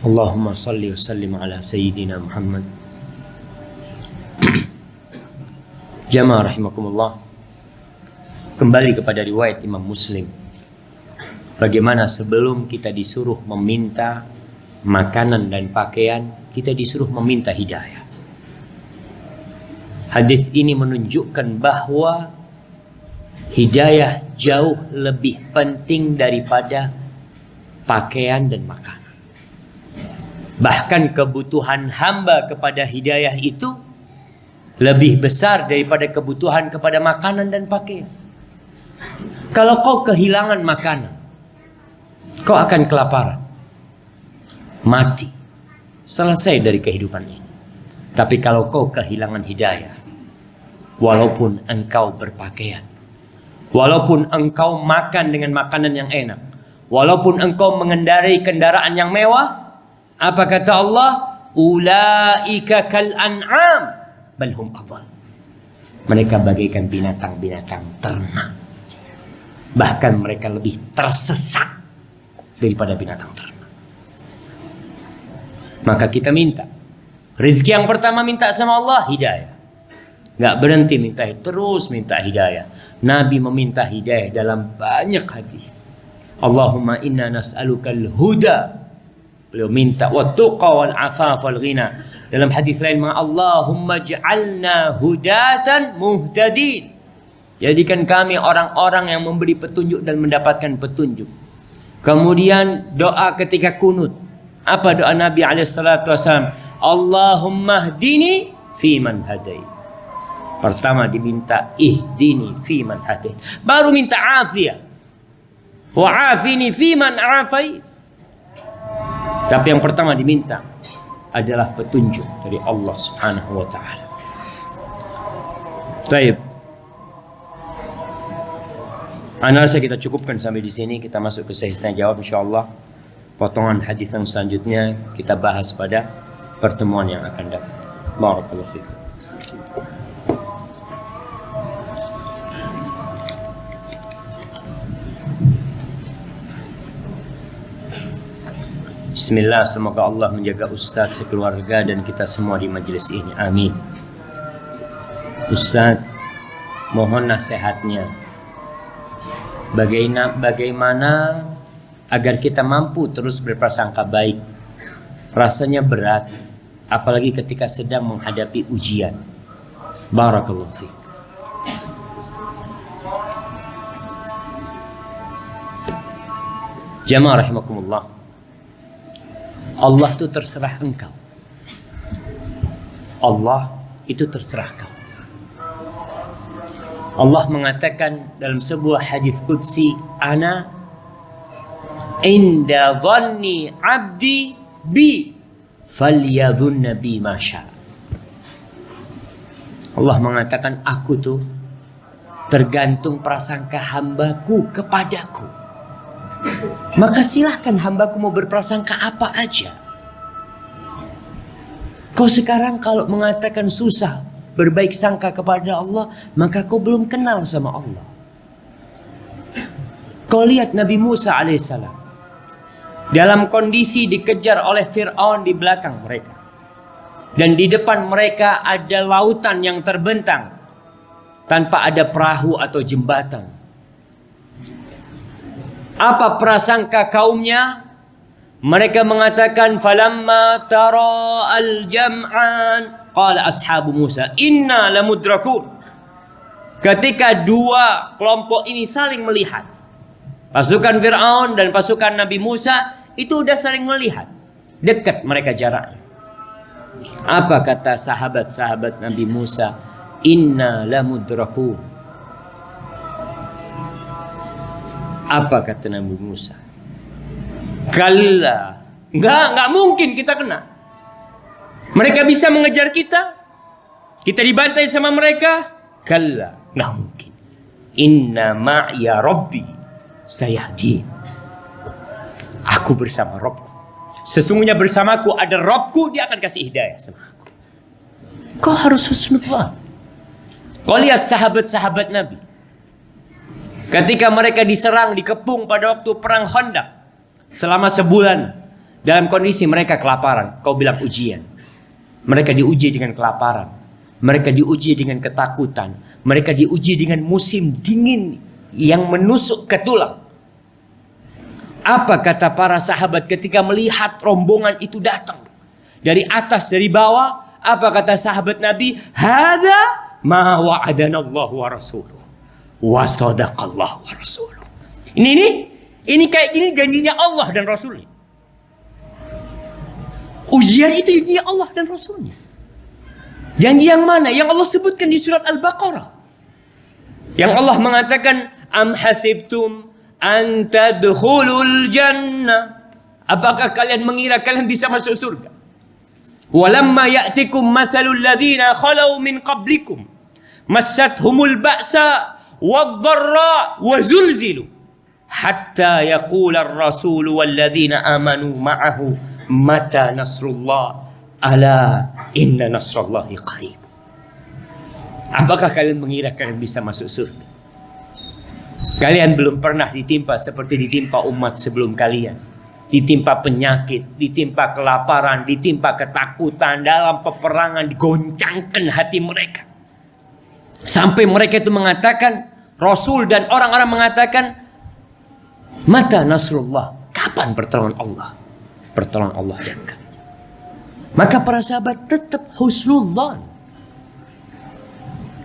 Allahumma salli wa sallim ala Sayyidina Muhammad. Jamaah rahimakumullah. Kembali kepada riwayat Imam Muslim. Bagaimana sebelum kita disuruh meminta makanan dan pakaian, kita disuruh meminta hidayah. Hadis ini menunjukkan bahwa hidayah jauh lebih penting daripada pakaian dan makanan. Bahkan kebutuhan hamba kepada hidayah itu lebih besar daripada kebutuhan kepada makanan dan pakaian. Kalau kau kehilangan makanan, kau akan kelaparan, mati, selesai dari kehidupan ini. Tapi kalau kau kehilangan hidayah, walaupun engkau berpakaian, walaupun engkau makan dengan makanan yang enak, walaupun engkau mengendarai kendaraan yang mewah, apa kata Allah? Ulaika kal an'am bal hum adall. Mereka bagaikan binatang-binatang ternak. Bahkan mereka lebih tersesat daripada binatang ternak. Maka kita minta rezeki yang pertama, minta sama Allah hidayah. Gak berhenti minta, terus minta hidayah. Nabi meminta hidayah dalam banyak hadis. Allahumma inna nas'alukal huda. Beliau minta wattuqa wal afaf wal ghina. Dalam hadis lain, Allahumma ja'alna hudatan muhtadin. Jadikan kami orang-orang yang memberi petunjuk dan mendapatkan petunjuk. Kemudian doa ketika kunut. Apa doa Nabi SAW? Allahumma hdini fi man hadait. Pertama diminta ihdini fi man hadait. Baru minta afiyah. Wa afini fi man afait. Tapi yang pertama diminta adalah petunjuk dari Allah Subhanahu wa taala. Baik. Ana rasa kita cukupkan sampai di sini. Kita masuk ke sesi tanya jawab insyaallah. Potongan hadis yang selanjutnya kita bahas pada pertemuan yang akan datang. Barakallahu fiik. Bismillah, semoga Allah menjaga Ustaz, sekeluarga dan kita semua di majelis ini. Amin. Ustaz, mohon nasihatnya. Bagaimana agar kita mampu terus berprasangka baik? Rasanya berat, apalagi ketika sedang menghadapi ujian. Barakallahu fiik. Jamaah rahimakumullah. Allah itu terserah engkau. Allah itu terserah kau. Allah mengatakan dalam sebuah hadis qudsi, ana inda dhanni abdi bi falyadhunna bi ma syaa. Allah mengatakan, aku tuh tergantung prasangka hambaku kepadaku. Maka silahkan hambaku mau berprasangka apa aja. Kau sekarang kalau mengatakan susah berbaik sangka kepada Allah, maka kau belum kenal sama Allah. Kau lihat Nabi Musa alaihissalam dalam kondisi dikejar oleh Fir'aun di belakang mereka, dan di depan mereka ada lautan yang terbentang tanpa ada perahu atau jembatan. Apa prasangka kaumnya? Mereka mengatakan, falamma tara al-jam'an qala ashabu Musa inna lamudrakun. Ketika dua kelompok ini saling melihat, pasukan Fir'aun dan pasukan Nabi Musa itu udah saling melihat, dekat mereka jaraknya. Apa kata sahabat-sahabat Nabi Musa? Inna lamudrakun. Apa kata Nabi Musa? Kalla, enggak mungkin kita kena. Mereka bisa mengejar kita, kita dibantai sama mereka. Kalla, enggak mungkin. Inna ma'iya Rabbi sayahdin. Aku bersama Rabbku. Sesungguhnya bersamaku ada Rabbku, dia akan kasih hidayah sama aku. Kau harus husnuzan. Kau lihat sahabat-sahabat Nabi, ketika mereka diserang, dikepung pada waktu perang Khandaq selama sebulan, Dalam kondisi mereka kelaparan, kau bilang ujian. Mereka diuji dengan kelaparan. Mereka diuji dengan ketakutan. Mereka diuji dengan musim dingin yang menusuk ke tulang. Apa kata para sahabat ketika melihat rombongan itu datang? Dari atas, dari bawah. Apa kata sahabat Nabi? Hadza ma wa'adana Allah wa rasuluh. Wa sadaqallah wa rasuluh. Ini kayak gini janjinya Allah dan Rasulnya. Ujian itu janjinya Allah dan Rasulnya. Janji yang mana? Yang Allah sebutkan di surat Al-Baqarah. Yang Allah mengatakan, Am hasibtum an tadkhulul jannah. Apakah kalian mengira kalian bisa masuk surga? Walamma ya'tikum mathalul ladzina khalau min qablikum massathumul ba'sa wad-dharra wa zulzilu hatta yaqula ar-rasul wal ladzina amanu ma'ahu mata nasrullah ala inna nasrallahi qarib. Apakah kalian mengira kalian bisa masuk surga? Kalian belum pernah ditimpa seperti ditimpa umat sebelum kalian. Ditimpa penyakit, ditimpa kelaparan, ditimpa ketakutan, dalam peperangan digoncangkan hati mereka. Sampai mereka itu mengatakan, Rasul dan orang-orang mengatakan, mata nasrullah, kapan pertolongan Allah? Pertolongan Allah dekat. Maka para sahabat tetap husnudzan.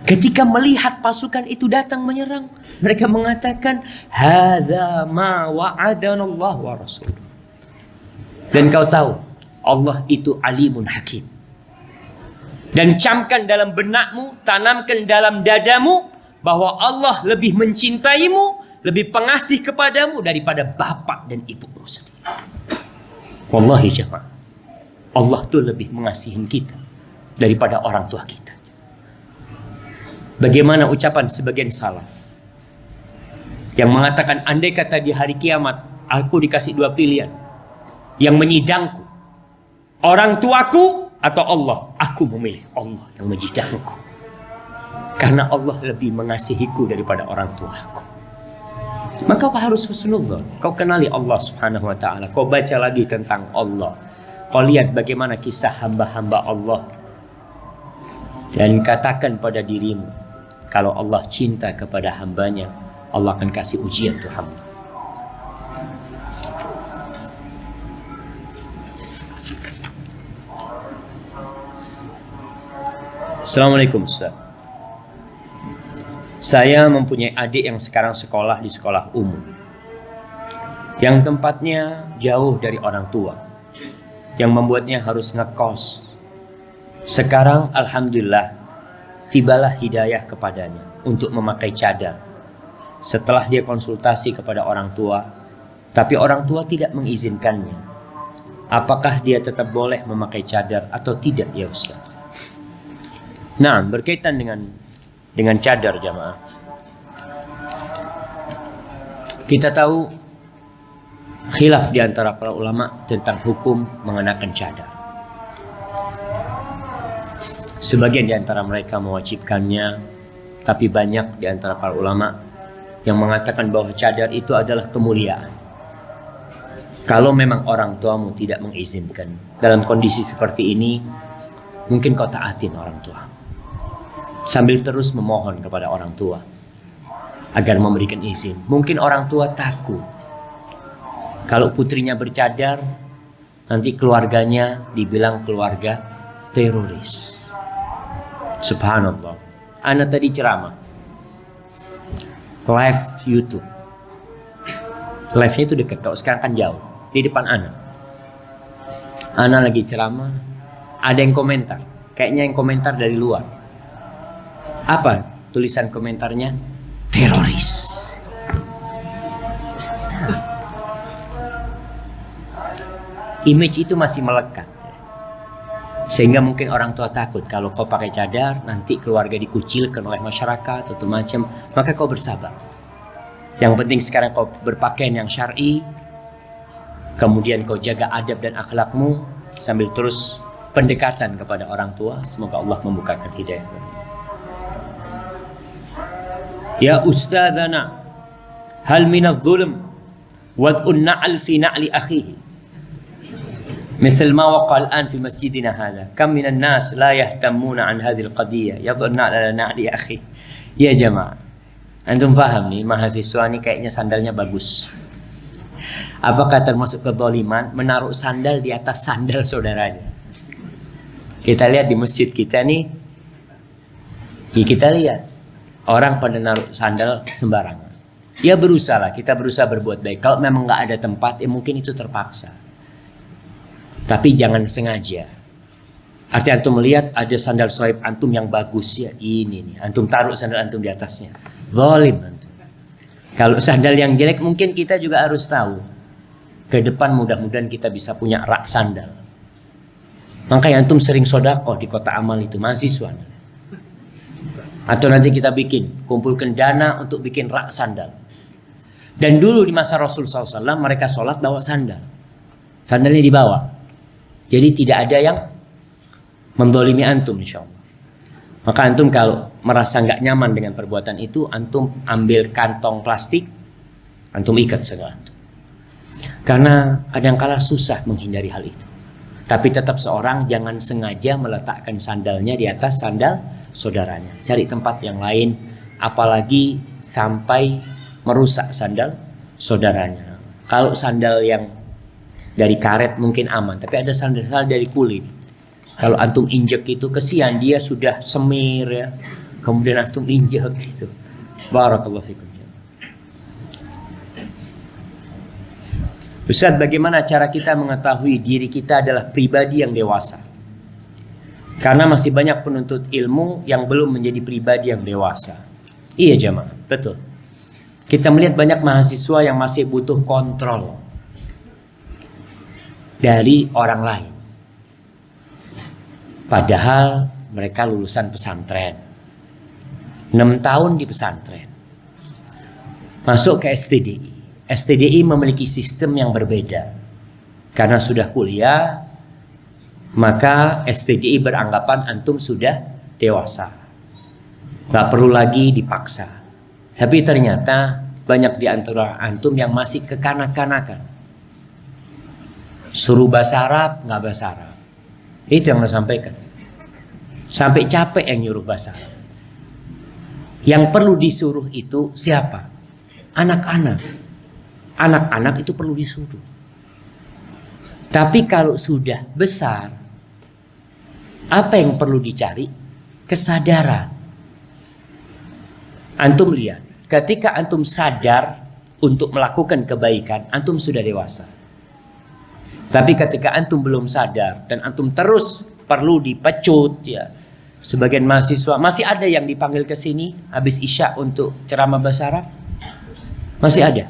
Ketika melihat pasukan itu datang menyerang, mereka mengatakan, hadza ma wa'adana Allah wa rasuluh. Dan kau tahu, Allah itu alimun hakim. Dan camkan dalam benakmu, tanamkan dalam dadamu, bahwa Allah lebih mencintaimu, lebih pengasih kepadamu daripada bapak dan ibumu sendiri. Wallahi jemaah, Allah tuh lebih mengasihin kita daripada orang tua kita. Bagaimana ucapan sebagian salaf yang mengatakan, andai kata di hari kiamat aku dikasih dua pilihan, yang menyidangku, orang tuaku atau Allah, aku memilih Allah yang menyidangku. Karena Allah lebih mengasihiku daripada orang tuaku. Maka kau harus husnudzon. Kau kenali Allah subhanahu wa ta'ala. Kau baca lagi tentang Allah. Kau lihat bagaimana kisah hamba-hamba Allah. Dan katakan pada dirimu, kalau Allah cinta kepada hambanya, Allah akan kasih ujian tuh hamba. Assalamualaikum Ustaz. Saya mempunyai adik yang sekarang sekolah di sekolah umum, yang tempatnya jauh dari orang tua, yang membuatnya harus ngekos. Sekarang alhamdulillah tibalah hidayah kepadanya untuk memakai cadar. Setelah dia konsultasi kepada orang tua, tapi orang tua tidak mengizinkannya. Apakah dia tetap boleh memakai cadar atau tidak ya Ustaz? Nah, berkaitan dengan cadar jamaah. Kita tahu khilaf di antara para ulama tentang hukum mengenakan cadar. Sebagian di antara mereka mewajibkannya, tapi banyak di antara para ulama yang mengatakan bahwa cadar itu adalah kemuliaan. Kalau memang orang tuamu tidak mengizinkan, dalam kondisi seperti ini, mungkin kau taatin orang tua. Sambil terus memohon kepada orang tua agar memberikan izin. Mungkin orang tua takut kalau putrinya bercadar, nanti keluarganya dibilang keluarga teroris. Subhanallah. Ana tadi ceramah live YouTube. Live-nya itu dekat, kalau sekarang kan jauh, di depan Ana. Ana lagi ceramah, ada yang komentar, kayaknya yang komentar dari luar. Apa tulisan komentarnya? Teroris. Image itu masih melekat, sehingga mungkin orang tua takut kalau kau pakai cadar nanti keluarga dikucilkan oleh masyarakat atau macam. Maka kau bersabar. Yang penting sekarang kau berpakaian yang syar'i, kemudian kau jaga adab dan akhlakmu sambil terus pendekatan kepada orang tua. Semoga Allah membukakan hidayah. Ya ustadzana, hal minadh-dhulm wad'un na'al fi na'li akhihi. مثل ما وقع الآن في مسجدنا هذا كم من الناس لا يهتمون عن هذه القضية يظن لنا يا أخي ya jemaah. Antum paham nih, mahasiswa nih kayaknya sandalnya bagus. Apakah termasuk kezaliman menaruh sandal di atas sandal saudaranya? Kita lihat di masjid kita nih, ya kita lihat orang pada naruh sandal sembarangan. Ya berusaha lah, kita berusaha berbuat baik. Kalau memang nggak ada tempat, ya mungkin itu terpaksa. Tapi jangan sengaja. Artinya antum melihat ada sandal sohib antum yang bagus ya, ini nih. Antum taruh sandal antum di atasnya. Zalim antum. Kalau sandal yang jelek mungkin kita juga harus tahu. Ke depan mudah-mudahan kita bisa punya rak sandal. Makanya antum sering sodakoh di kota amal itu, mahasiswa. Atau nanti kita kumpulkan dana untuk bikin rak sandal. Dan dulu di masa Rasul SAW mereka sholat bawa sandal. Sandalnya dibawa. Jadi tidak ada yang mendolimi antum insyaallah. Maka antum kalau merasa nggak nyaman dengan perbuatan itu, antum ambil kantong plastik, antum ikat sandal antum. Karena kadang-kala susah menghindari hal itu. Tapi tetap seorang jangan sengaja meletakkan sandalnya di atas sandal saudaranya. Cari tempat yang lain, apalagi sampai merusak sandal saudaranya. Kalau sandal yang dari karet mungkin aman, tapi ada sandal dari kulit. Kalau antum injek itu kesian, dia sudah semir ya. Kemudian antum injek gitu. Barakallahu fikum. Ustaz, bagaimana cara kita mengetahui diri kita adalah pribadi yang dewasa? Karena masih banyak penuntut ilmu yang belum menjadi pribadi yang dewasa. Iya jemaah, betul. Kita melihat banyak mahasiswa yang masih butuh kontrol dari orang lain. Padahal mereka lulusan pesantren. 6 tahun di pesantren. Masuk ke STDI. STDI memiliki sistem yang berbeda. Karena sudah kuliah, maka STDI beranggapan antum sudah dewasa. Gak perlu lagi dipaksa. Tapi ternyata banyak di antara antum yang masih kekanak-kanakan. Suruh bahasa Arab, gak bahasa Arab. Itu yang saya sampaikan. Sampai capek yang nyuruh bahasa Arab. Yang perlu disuruh itu siapa? Anak-anak. Anak-anak itu perlu disuruh. Tapi kalau sudah besar, apa yang perlu dicari? Kesadaran. Antum lihat, ketika antum sadar untuk melakukan kebaikan, antum sudah dewasa. Tapi ketika antum belum sadar dan antum terus perlu dipecut ya. Sebagian mahasiswa masih ada yang dipanggil ke sini habis Isya untuk ceramah bahasa Arab. Masih ada.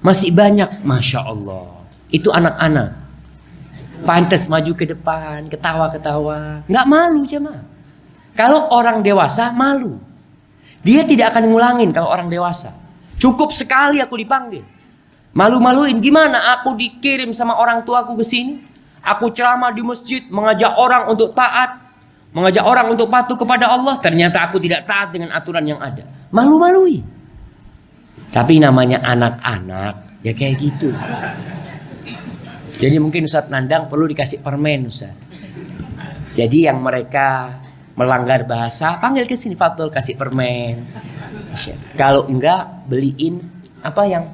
Masih banyak, Masya Allah. Itu anak-anak. Pantas maju ke depan, ketawa-ketawa. Nggak malu jemaah. Kalau orang dewasa malu. Dia tidak akan ngulangin kalau orang dewasa. Cukup sekali aku dipanggil. Malu-maluin, gimana aku dikirim sama orang tuaku ke sini? Aku ceramah di masjid, mengajak orang untuk taat, mengajak orang untuk patuh kepada Allah. Ternyata aku tidak taat dengan aturan yang ada. Malu-maluin. Tapi namanya anak-anak, ya kayak gitu. Jadi mungkin Ustaz Nandang perlu dikasih permen Ustaz. Jadi yang mereka melanggar bahasa, panggil ke sini Fatul, kasih permen. Kalau enggak, beliin apa yang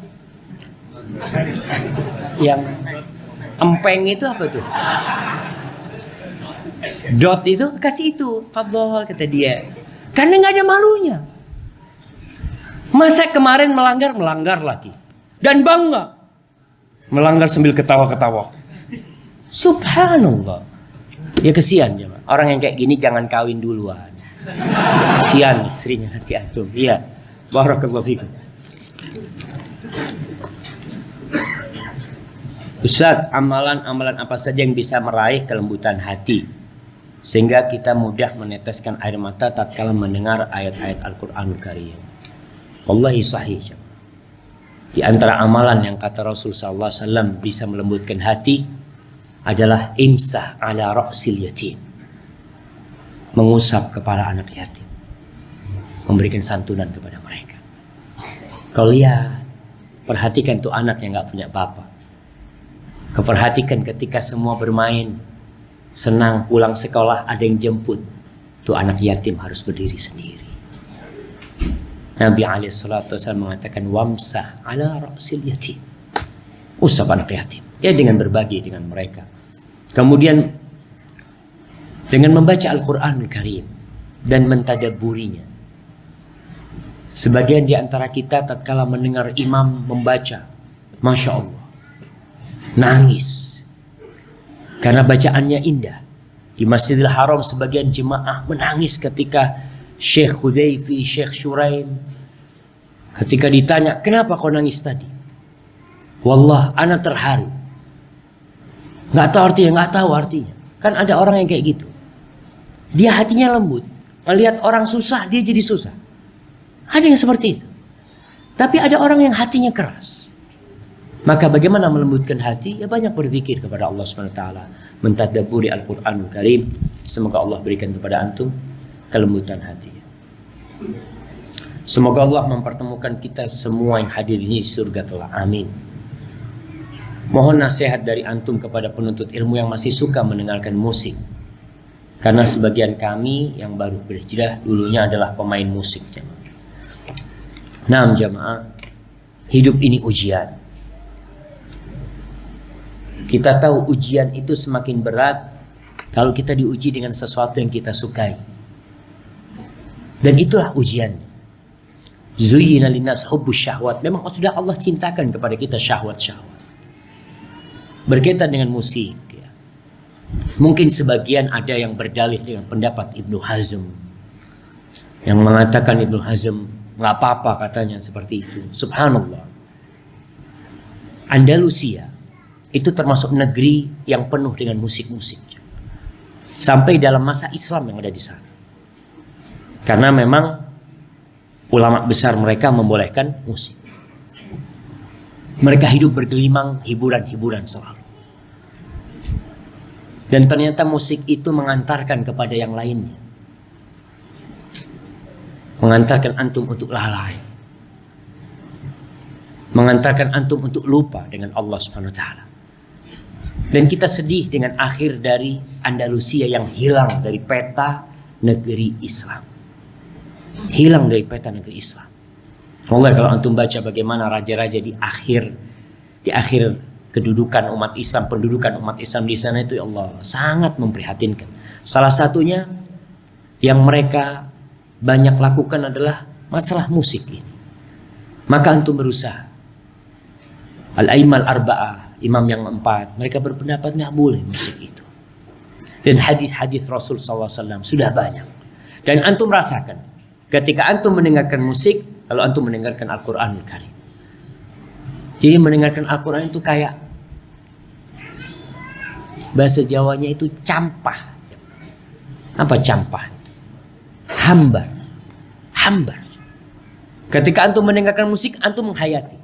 empeng itu apa tuh? Dot itu, kasih itu Fatul, kata dia. Karena nggak ada malunya. Masa kemarin melanggar lagi. Dan bangga. Melanggar sambil ketawa-ketawa. Subhanallah. Ya kesian ya. Orang yang kayak gini jangan kawin duluan. Kesian istrinya nanti antum. Iya. Barakallahu fikum. Ustaz, amalan-amalan apa saja yang bisa meraih kelembutan hati sehingga kita mudah meneteskan air mata tatkala mendengar ayat-ayat Al-Qur'anul Karim? Wallahi sahih. Di antara amalan yang kata Rasul SAW bisa melembutkan hati adalah imsah ala ra'sil yatim. Mengusap kepala anak yatim. Memberikan santunan kepada mereka. Kau lihat, perhatikan tuh anak yang gak punya bapak. Kau perhatikan ketika semua bermain, senang, pulang sekolah ada yang jemput, tuh anak yatim harus berdiri sendiri. Nabi SAW mengatakan wamsah ala ra'sil yatim, usap anak yatim, ya dengan berbagi dengan mereka. Kemudian dengan membaca Al-Quranul Karim dan mentadabburinya. Sebagian di antara kita tatkala mendengar imam membaca, Masya Allah, nangis karena bacaannya indah. Di Masjidil Haram sebagian jemaah menangis ketika Syekh Hudayfi, Syekh Shuraim, ketika ditanya, kenapa kau nangis tadi? Wallah, ana terharu. Nggak tahu artinya. Kan ada orang yang kayak gitu. Dia hatinya lembut. Melihat orang susah, dia jadi susah. Ada yang seperti itu. Tapi ada orang yang hatinya keras. Maka bagaimana melembutkan hati? Ya banyak berzikir kepada Allah SWT. Mentadabburi Al-Quranul Karim. Semoga Allah berikan kepada antum kelembutan hati. Semoga Allah mempertemukan kita semua yang hadir ini di surga kelak. Amin. Mohon nasihat dari antum kepada penuntut ilmu yang masih suka mendengarkan musik. Karena sebagian kami yang baru berhijrah dulunya adalah pemain musik. Nah jamaah, hidup ini ujian. Kita tahu ujian itu semakin berat kalau kita diuji dengan sesuatu yang kita sukai. Dan itulah ujiannya. Zuyyina linnas hubbus syahwat. Memang sudah Allah cintakan kepada kita syahwat-syahwat. Berkaitan dengan musik. Ya. Mungkin sebagian ada yang berdalih dengan pendapat Ibnu Hazm. Yang mengatakan Ibnu Hazm, nggak apa-apa katanya seperti itu. Subhanallah. Andalusia itu termasuk negeri yang penuh dengan musik-musik. Sampai dalam masa Islam yang ada di sana. Karena memang ulama besar mereka membolehkan musik. Mereka hidup bergelimang hiburan-hiburan selalu. Dan ternyata musik itu mengantarkan kepada yang lainnya. Mengantarkan antum untuk lalai. Mengantarkan antum untuk lupa dengan Allah SWT. Dan kita sedih dengan akhir dari Andalusia yang hilang dari peta negeri Islam. Hilang dari peta negeri Islam. Allah, kalau antum baca bagaimana raja-raja di akhir kedudukan umat Islam, pendudukan umat Islam di sana itu, ya Allah, sangat memprihatinkan. Salah satunya yang mereka banyak lakukan adalah masalah musik ini. Maka antum berusaha. Al-Aimal Arba'ah, imam yang 4, mereka berpendapat nggak boleh musik itu. Dan hadis-hadis Rasul SAW sudah banyak. Dan antum rasakan, ketika antum mendengarkan musik, kalau antum mendengarkan Al-Quranul Karim. Jadi mendengarkan Al-Quran itu kayak, bahasa Jawanya itu campah. Apa campah? Hambar. Hambar. Ketika antum mendengarkan musik, antum menghayati.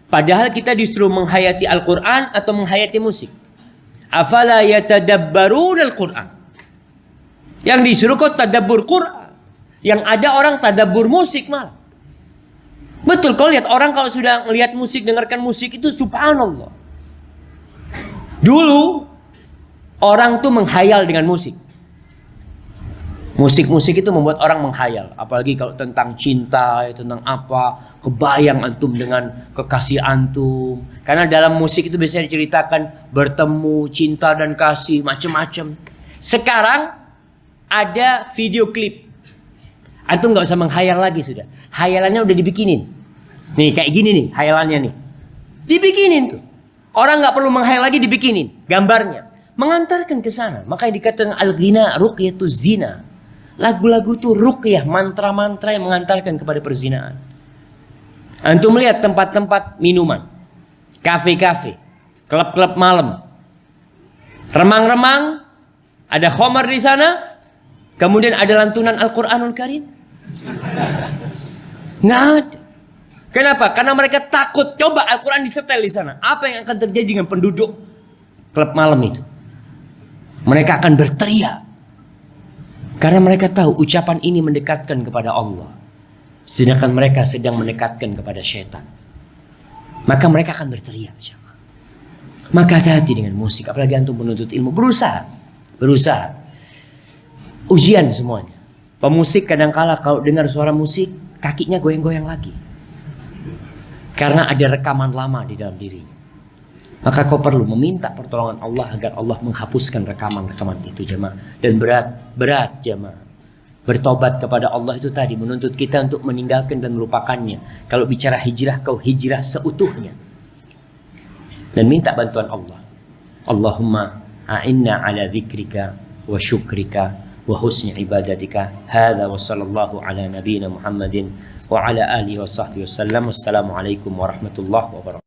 Padahal kita disuruh menghayati Al-Quran atau menghayati musik. Afala yatadabbarun Al-Quran. Yang disuruh kau tadabbur Quran. Yang ada orang tadabbur musik malah. Betul, kau lihat orang kalau sudah melihat musik, dengarkan musik itu subhanallah. Dulu orang tuh menghayal dengan musik. Musik-musik itu membuat orang menghayal. Apalagi kalau tentang cinta, tentang apa, kebayang antum dengan kekasih antum. Karena dalam musik itu biasanya diceritakan bertemu, cinta dan kasih, macam-macam. Sekarang ada video klip. Antum nggak usah menghayal lagi sudah. Hayalannya udah dibikinin. Nih kayak gini nih hayalannya nih. Dibikinin tuh. Orang nggak perlu menghayal lagi, dibikinin gambarnya. Mengantarkan ke sana. Makanya dikatakan al-ghina ruqyatuz zina. Lagu-lagu itu ruqyah, mantra-mantra yang mengantarkan kepada perzinaan. Antum melihat tempat-tempat minuman, kafe-kafe, klub-klub malam, remang-remang, ada khamar di sana, kemudian ada lantunan Al-Quranul Karim. Nggak ada. Kenapa? Karena mereka takut. Coba Al-Quran disetel di sana. Apa yang akan terjadi dengan penduduk klub malam itu? Mereka akan berteriak. Karena mereka tahu ucapan ini mendekatkan kepada Allah. Sedangkan mereka sedang mendekatkan kepada syaitan. Maka mereka akan berteriak. Maka hati-hati dengan musik, apalagi antum menuntut ilmu. Berusaha. Ujian semuanya. Pemusik kadang-kala kalau dengar suara musik, kakinya goyang-goyang lagi. Karena ada rekaman lama di dalam dirinya. Maka kau perlu meminta pertolongan Allah agar Allah menghapuskan rekaman-rekaman itu, jemaah. Dan berat jemaah. Bertobat kepada Allah itu tadi menuntut kita untuk meninggalkan dan melupakannya. Kalau bicara hijrah, kau hijrah seutuhnya. Dan minta bantuan Allah. Allahumma a'inna ala dzikrika wa syukrika wa husni ibadatika. Hadza wa sallallahu ala nabiyyina Muhammadin wa ala alihi wa sahbihi wasallam. Wassalamualaikum warahmatullahi wabarakatuh.